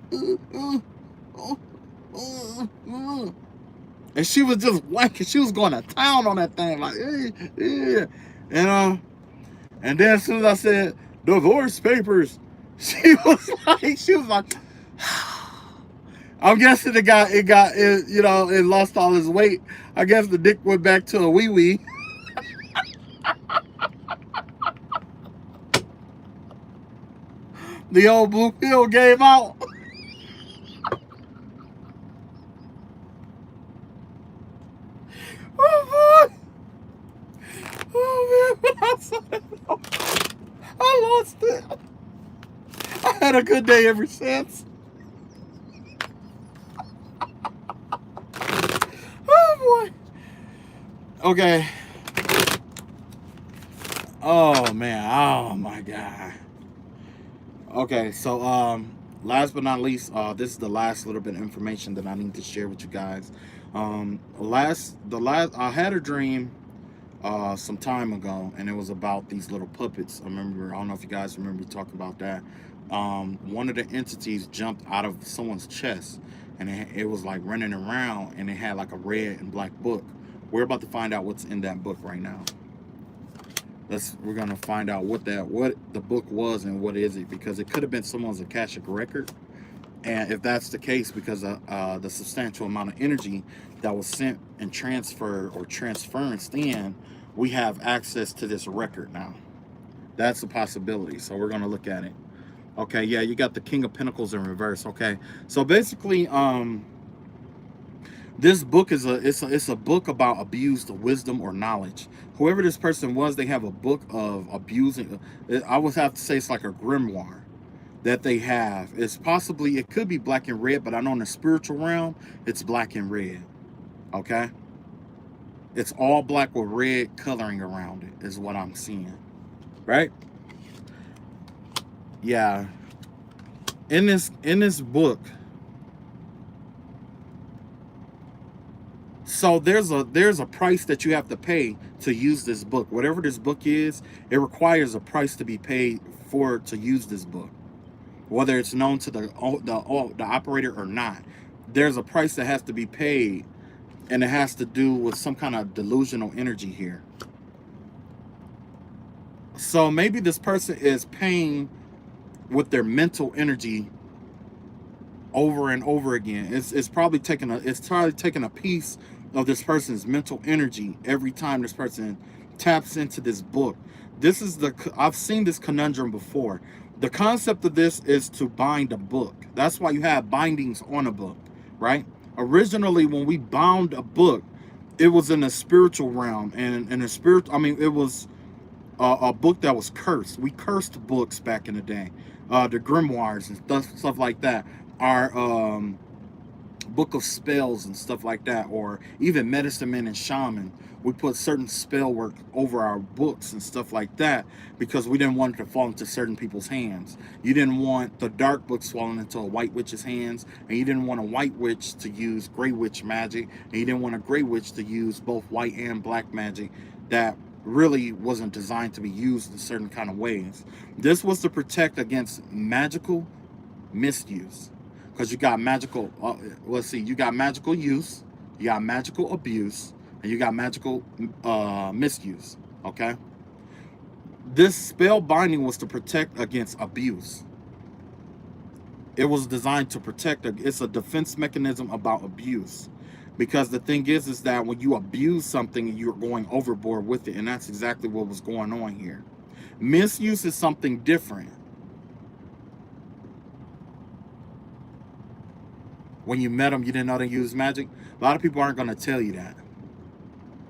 and she was just wanking. She was going to town on that thing, like, and then as soon as I said divorce papers, she was like. I'm guessing it lost all his weight. I guess the dick went back to a wee-wee. The old blue pill gave out. Oh, boy. Oh, man. When I saw that, I lost it. I had a good day ever since. Oh, boy. Okay. Oh, man. Oh, my God. Okay, so last but not least, this is the last little bit of information that I need to share with you guys. I had a dream some time ago, and it was about these little puppets. I don't know if you guys remember talking about that. One of the entities jumped out of someone's chest, and it was like running around, and it had like a red and black book. We're about to find out what's in that book right now. We're gonna find out what the book was and what is it, because it could have been someone's Akashic record, and if that's the case, because of the substantial amount of energy that was sent and transferred or transferenced in, we have access to this record now. That's a possibility. So we're gonna look at it. Okay, yeah, you got the King of Pentacles in reverse. Okay, so basically, this book is a book about abused wisdom or knowledge. Whoever this person was, they have a book of abusing. I would have to say it's like a grimoire that they have. It could be black and red, but I know in the spiritual realm, it's black and red. Okay? It's all black with red coloring around it, is what I'm seeing. Right? Yeah. In this book, so there's a price that you have to pay to use this book. Whatever this book is, it requires a price to be paid to use this book, whether it's known to the operator or not. There's a price that has to be paid, and it has to do with some kind of delusional energy here. So maybe this person is paying with their mental energy over and over again. It's probably taking a piece of this person's mental energy every time this person taps into this book. This is I've seen this conundrum before. The concept of this is to bind a book. That's why you have bindings on a book, right? Originally, when we bound a book, it was in a spiritual realm, and in a spirit. I mean, it was a book that was cursed. We cursed books back in the day, the grimoires and stuff like that. Our book of spells and stuff like that, or even medicine men and shaman. We put certain spell work over our books and stuff like that because we didn't want it to fall into certain people's hands. You didn't want the dark books falling into a white witch's hands, and you didn't want a white witch to use gray witch magic, and you didn't want a gray witch to use both white and black magic that really wasn't designed to be used in certain kind of ways. This was to protect against magical misuse, because you got magical let's see, you got magical use, you got magical abuse, and you got magical misuse. Okay, this spell binding was to protect against abuse. It was designed to protect. It's a defense mechanism about abuse, because the thing is that when you abuse something, you're going overboard with it, and that's exactly what was going on here. Misuse is something different. When you met them, you didn't know they use magic. A lot of people aren't going to tell you that.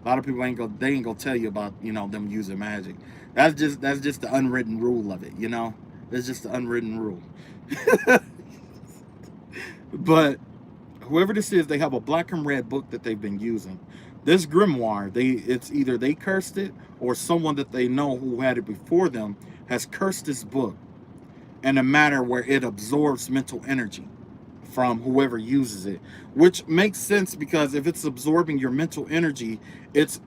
A lot of people ain't gonna tell you about, you know, them using magic. That's just the unwritten rule of it, you know. It's just the unwritten rule. But whoever this is, they have a black and red book that they've been using. This grimoire, it's either they cursed it or someone that they know who had it before them has cursed this book in a matter where it absorbs mental energy from whoever uses it, which makes sense because if it's absorbing your mental energy, it's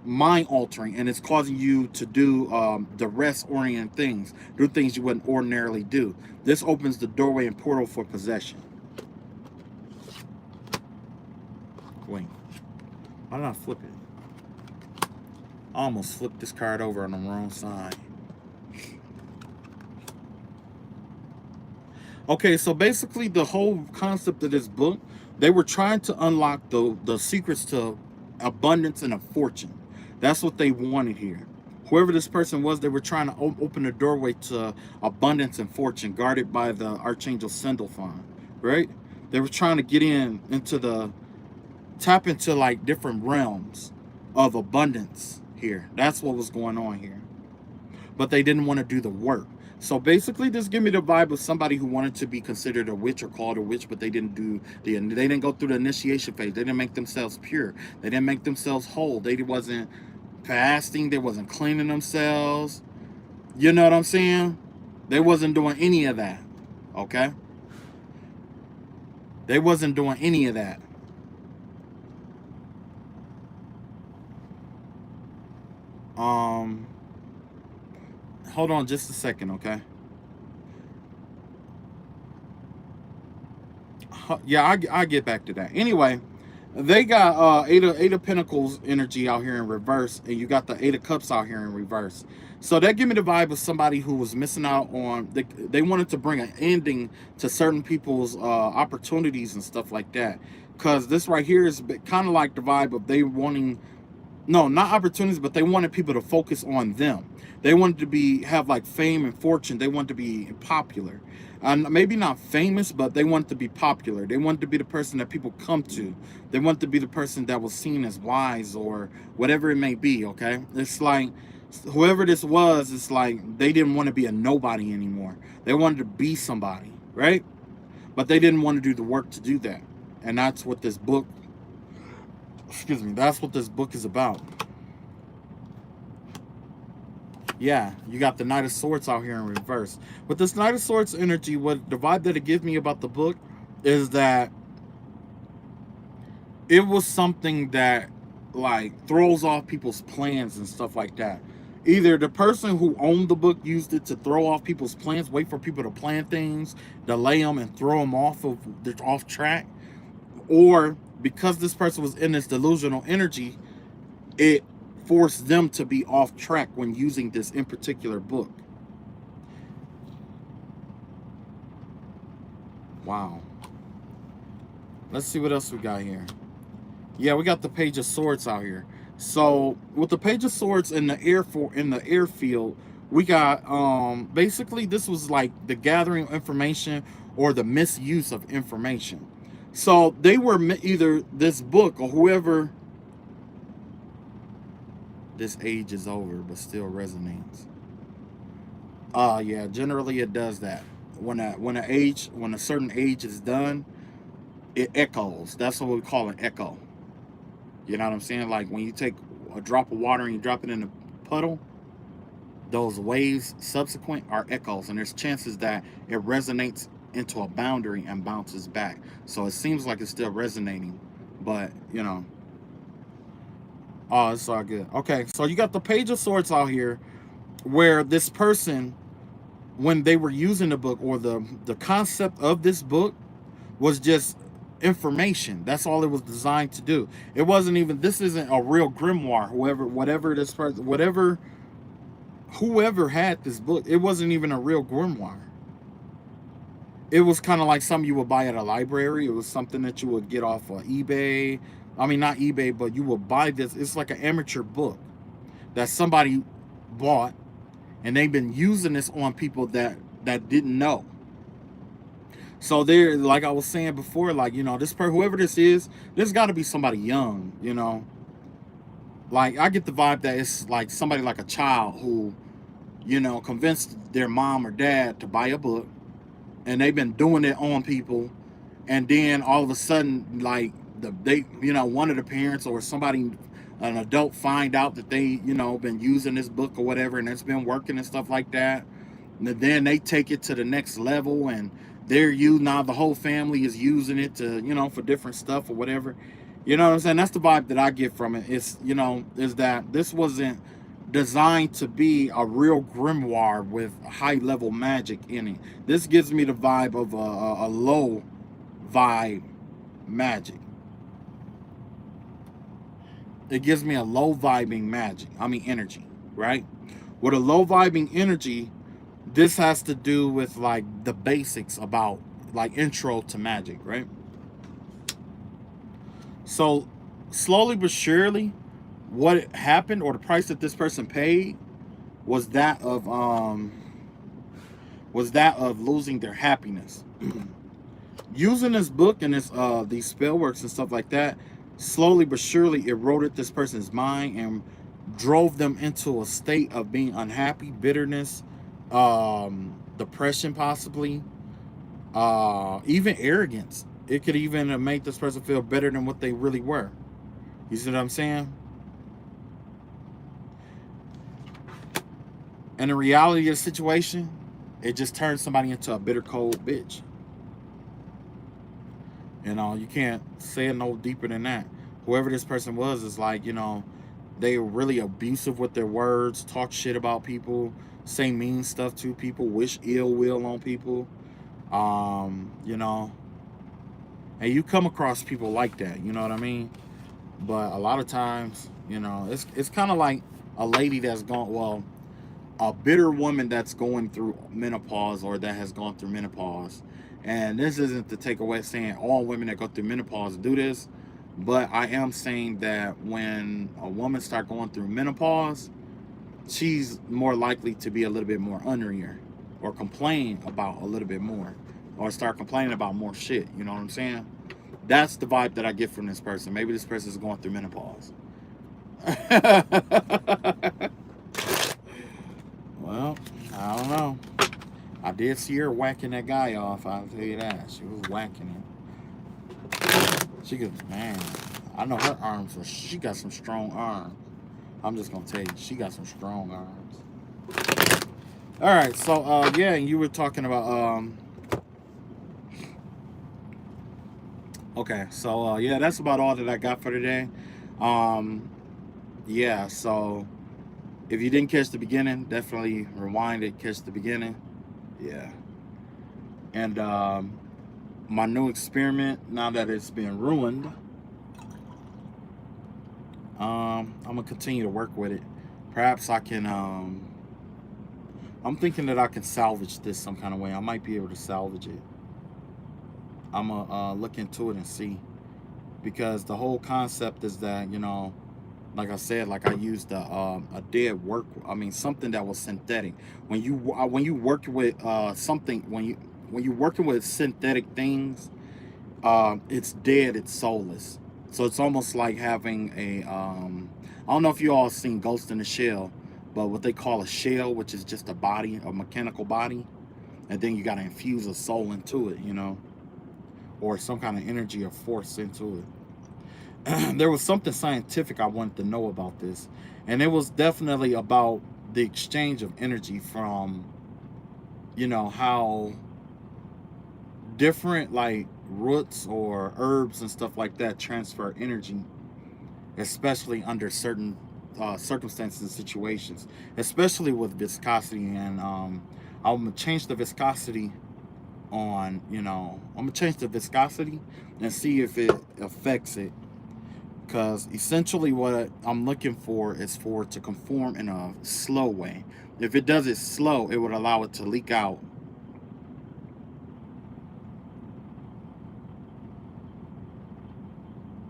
mind altering, and it's causing you to do the rest oriented things, do things you wouldn't ordinarily do. This opens the doorway and portal for possession. Wait, why did I flip it? I almost flipped this card over on the wrong side. Okay, so basically the whole concept of this book, they were trying to unlock the secrets to abundance and a fortune. That's what they wanted here. Whoever this person was, they were trying to open the doorway to abundance and fortune, guarded by the Archangel Sandalphon, right? They were trying to get tap into like different realms of abundance here. That's what was going on here. But they didn't want to do the work. So basically, this give me the vibe of somebody who wanted to be considered a witch or called a witch, but they didn't go through the initiation phase. They didn't make themselves pure. They didn't make themselves whole. They wasn't fasting. They wasn't cleaning themselves. You know what I'm saying? They wasn't doing any of that. Okay? They wasn't doing any of that. Hold on just a second, okay? Yeah, I get back to that. Anyway, they got eight of Pentacles energy out here in reverse, and you got the Eight of Cups out here in reverse. So that give me the vibe of somebody who was missing out on. They wanted to bring an ending to certain people's opportunities and stuff like that. Because this right here is kind of like the vibe of they wanting, no, not opportunities, but they wanted people to focus on them. They wanted to have like fame and fortune. They wanted to be popular. And maybe not famous, but they wanted to be popular. They wanted to be the person that people come to. They wanted to be the person that was seen as wise or whatever it may be, okay? It's like, whoever this was, it's like they didn't want to be a nobody anymore. They wanted to be somebody, right? But they didn't want to do the work to do that. And that's what this book, that's what this book is about. Yeah, you got the Knight of Swords out here in reverse. With this Knight of Swords energy, what the vibe that it gives me about the book is that it was something that like throws off people's plans and stuff like that. Either the person who owned the book used it to throw off people's plans, wait for people to plan things, delay them, and throw them off track, or because this person was in this delusional energy, it forced them to be off track when using this in particular book. Wow. Let's see what else we got here. Yeah, we got the Page of Swords out here. So with the Page of Swords in the airfield, we got basically this was like the gathering of information or the misuse of information. So they were either this book or whoever. This age is over, but still resonates. Yeah, generally it does that. When a certain age is done, it echoes. That's what we call an echo. You know what I'm saying? Like when you take a drop of water and you drop it in a puddle, those waves subsequent are echoes, and there's chances that it resonates into a boundary and bounces back. So it seems like it's still resonating, but you know, oh, it's all good. Okay, so you got the Page of Swords out here, where this person, when they were using the book or the concept of this book was just information. That's all it was designed to do. It wasn't even, this isn't a real grimoire. Whatever this person, whoever had this book, it wasn't even a real grimoire. It was kind of like something you would buy at a library. It was something that you would get off of eBay. I mean, not eBay, but you would buy this. It's like an amateur book that somebody bought, and they've been using this on people that didn't know. So there, like I was saying before, like, you know, whoever this is, there's got to be somebody young, you know. Like I get the vibe that it's like somebody like a child who, you know, convinced their mom or dad to buy a book, and they've been doing it on people, and then all of a sudden, like you know, one of the parents or somebody, an adult, find out that they, you know, been using this book or whatever, and it's been working and stuff like that. And then they take it to the next level, and now the whole family is using it to, you know, for different stuff or whatever. You know what I'm saying? That's the vibe that I get from it. It's, you know, is that this wasn't designed to be a real grimoire with high level magic in it. This gives me the vibe of a low vibe magic. It gives me a low vibing magic. I mean energy, right? With a low vibing energy, this has to do with like the basics about like intro to magic, right? So slowly but surely, what happened or the price that this person paid was that of losing their happiness. Using this book and these spell works and stuff like that, slowly but surely eroded this person's mind and drove them into a state of being unhappy, bitterness, depression, possibly, even arrogance. It could even make this person feel better than what they really were. You see what I'm saying? And the reality of the situation, it just turns somebody into a bitter, cold bitch. You know, you can't say it no deeper than that. Whoever this person was is like, you know, they were really abusive with their words, talk shit about people, say mean stuff to people, wish ill will on people. You know, and you come across people like that, you know what I mean? But a lot of times, you know, it's kind of like a lady that's gone, well, a bitter woman that's going through menopause or that has gone through menopause. And this isn't to take away saying all women that go through menopause do this, but I am saying that when a woman start going through menopause, she's more likely to be a little bit more unreal or complain about a little bit more or start complaining about more shit. You know what I'm saying? That's the vibe that I get from this person. Maybe this person is going through menopause. Well, I don't know. I did see her whacking that guy off. I'll tell you that. She was whacking him. She could, man. I know her arms are. She got some strong arms. I'm just gonna tell you, she got some strong arms. All right, so yeah, you were talking about Okay, so yeah, that's about all that I got for today. Yeah, so if you didn't catch the beginning, definitely rewind it, catch the beginning. Yeah. And my new experiment, now that it's been ruined, I'm gonna continue to work with it. Perhaps I can I'm thinking that I can salvage this some kind of way. I might be able to salvage it. I'm gonna look into it and see, because the whole concept is that, you know, Like I said, like I used a dead work. I mean, something that was synthetic. When you work with something, when you're working with synthetic things, it's dead, it's soulless. So it's almost like having a I don't know if you all seen Ghost in the Shell, but what they call a shell, which is just a body, a mechanical body, and then you got to infuse a soul into it, you know, or some kind of energy or force into it. There was something scientific I wanted to know about this, and it was definitely about the exchange of energy from, you know, how different like roots or herbs and stuff like that transfer energy, especially under certain circumstances and situations, especially with viscosity. And I'm gonna change the viscosity on, you know, I'm gonna change the viscosity and see if it affects it. Because essentially, what I'm looking for is for it to conform in a slow way. If it does it slow, it would allow it to leak out.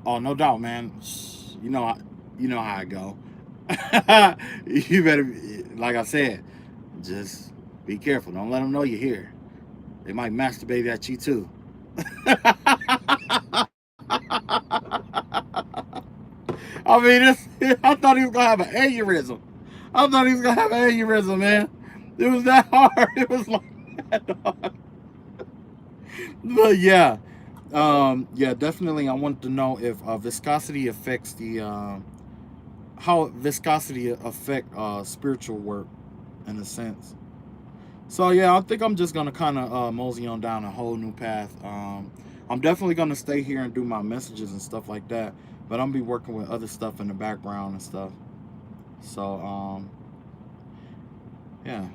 Oh, no doubt, man. You know, you know how I go. You better, like I said, just be careful. Don't let them know you're here. They might masturbate at you too. I mean, I thought he was gonna have an aneurysm. I thought he was gonna have an aneurysm, man. It was that hard. It was like that hard. But yeah, yeah, definitely. I wanted to know if viscosity affects the how viscosity affect spiritual work in a sense. So yeah, I think I'm just gonna kind of mosey on down a whole new path. I'm definitely gonna stay here and do my messages and stuff like that, but I'm be working with other stuff in the background and stuff. So yeah.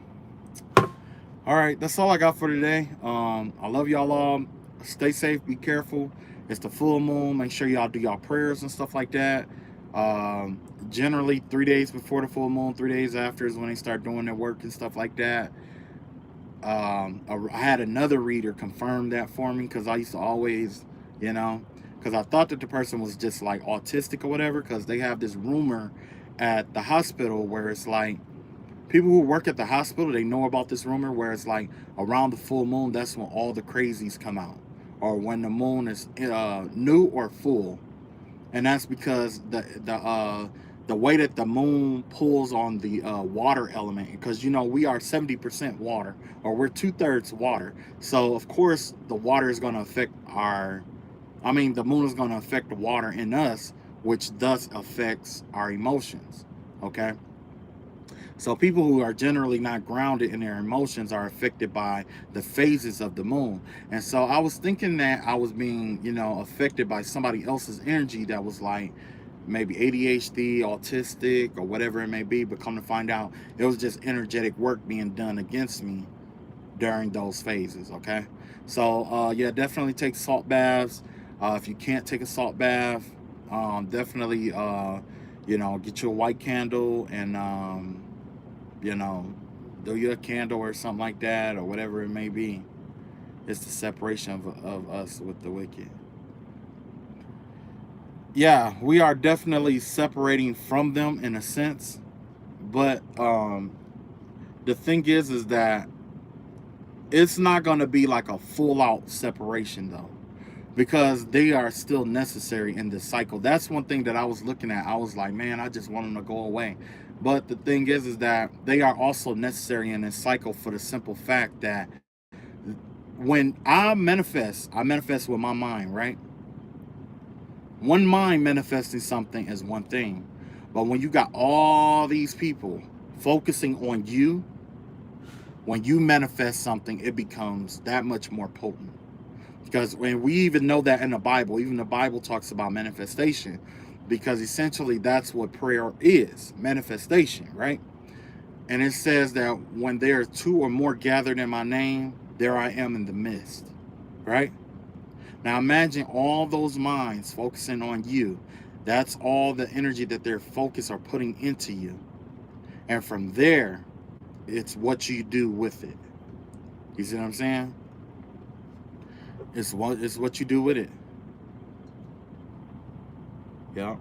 All right, that's all I got for today. I love y'all all. Stay safe, be careful. It's the full moon. Make sure y'all do y'all prayers and stuff like that. Um, Generally, 3 days before the full moon, 3 days after is when they start doing their work and stuff like that. I had another reader confirm that for me because I used to always, you know, because I thought that the person was just like autistic or whatever. Because they have this rumor at the hospital where it's like people who work at the hospital, they know about this rumor where it's like around the full moon, that's when all the crazies come out, or when the moon is new or full. And that's because the way that the moon pulls on the water element, because you know we are 70% water, or we're 2/3 water. So of course the water is going to affect our. I mean, the moon is going to affect the water in us, which thus affects our emotions. Okay. So people who are generally not grounded in their emotions are affected by the phases of the moon. And so I was thinking that I was being, you know, affected by somebody else's energy that was like maybe ADHD, autistic, or whatever it may be. But come to find out, it was just energetic work being done against me during those phases. Okay. So yeah, definitely take salt baths. If you can't take a salt bath, definitely you know, get you a white candle and you know, do you a candle or something like that, or whatever it may be. It's the separation of us with the wicked. Yeah, we are definitely separating from them in a sense, but the thing is that it's not going to be like a full out separation though, because they are still necessary in this cycle. That's one thing that I was looking at. I was like, man, I just want them to go away. But the thing is that they are also necessary in this cycle for the simple fact that when I manifest with my mind, right? One mind manifesting something is one thing. But when you got all these people focusing on you, when you manifest something, it becomes that much more potent. Because when we even know that in the Bible, even the Bible talks about manifestation, because essentially that's what prayer is, manifestation, right? And it says that when there are two or more gathered in my name, there I am in the midst, right? Now imagine all those minds focusing on you. That's all the energy that their focus are putting into you. And from there, it's what you do with it. You see what I'm saying? It's what you do with it. Yeah.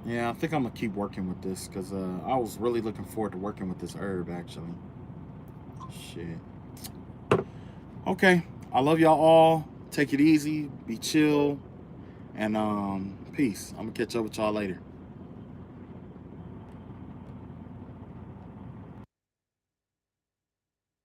Yeah, I think I'm gonna keep working with this because I was really looking forward to working with this herb actually. Shit. Okay. I love y'all all. Take it easy. Be chill. And peace. I'm gonna catch up with y'all later.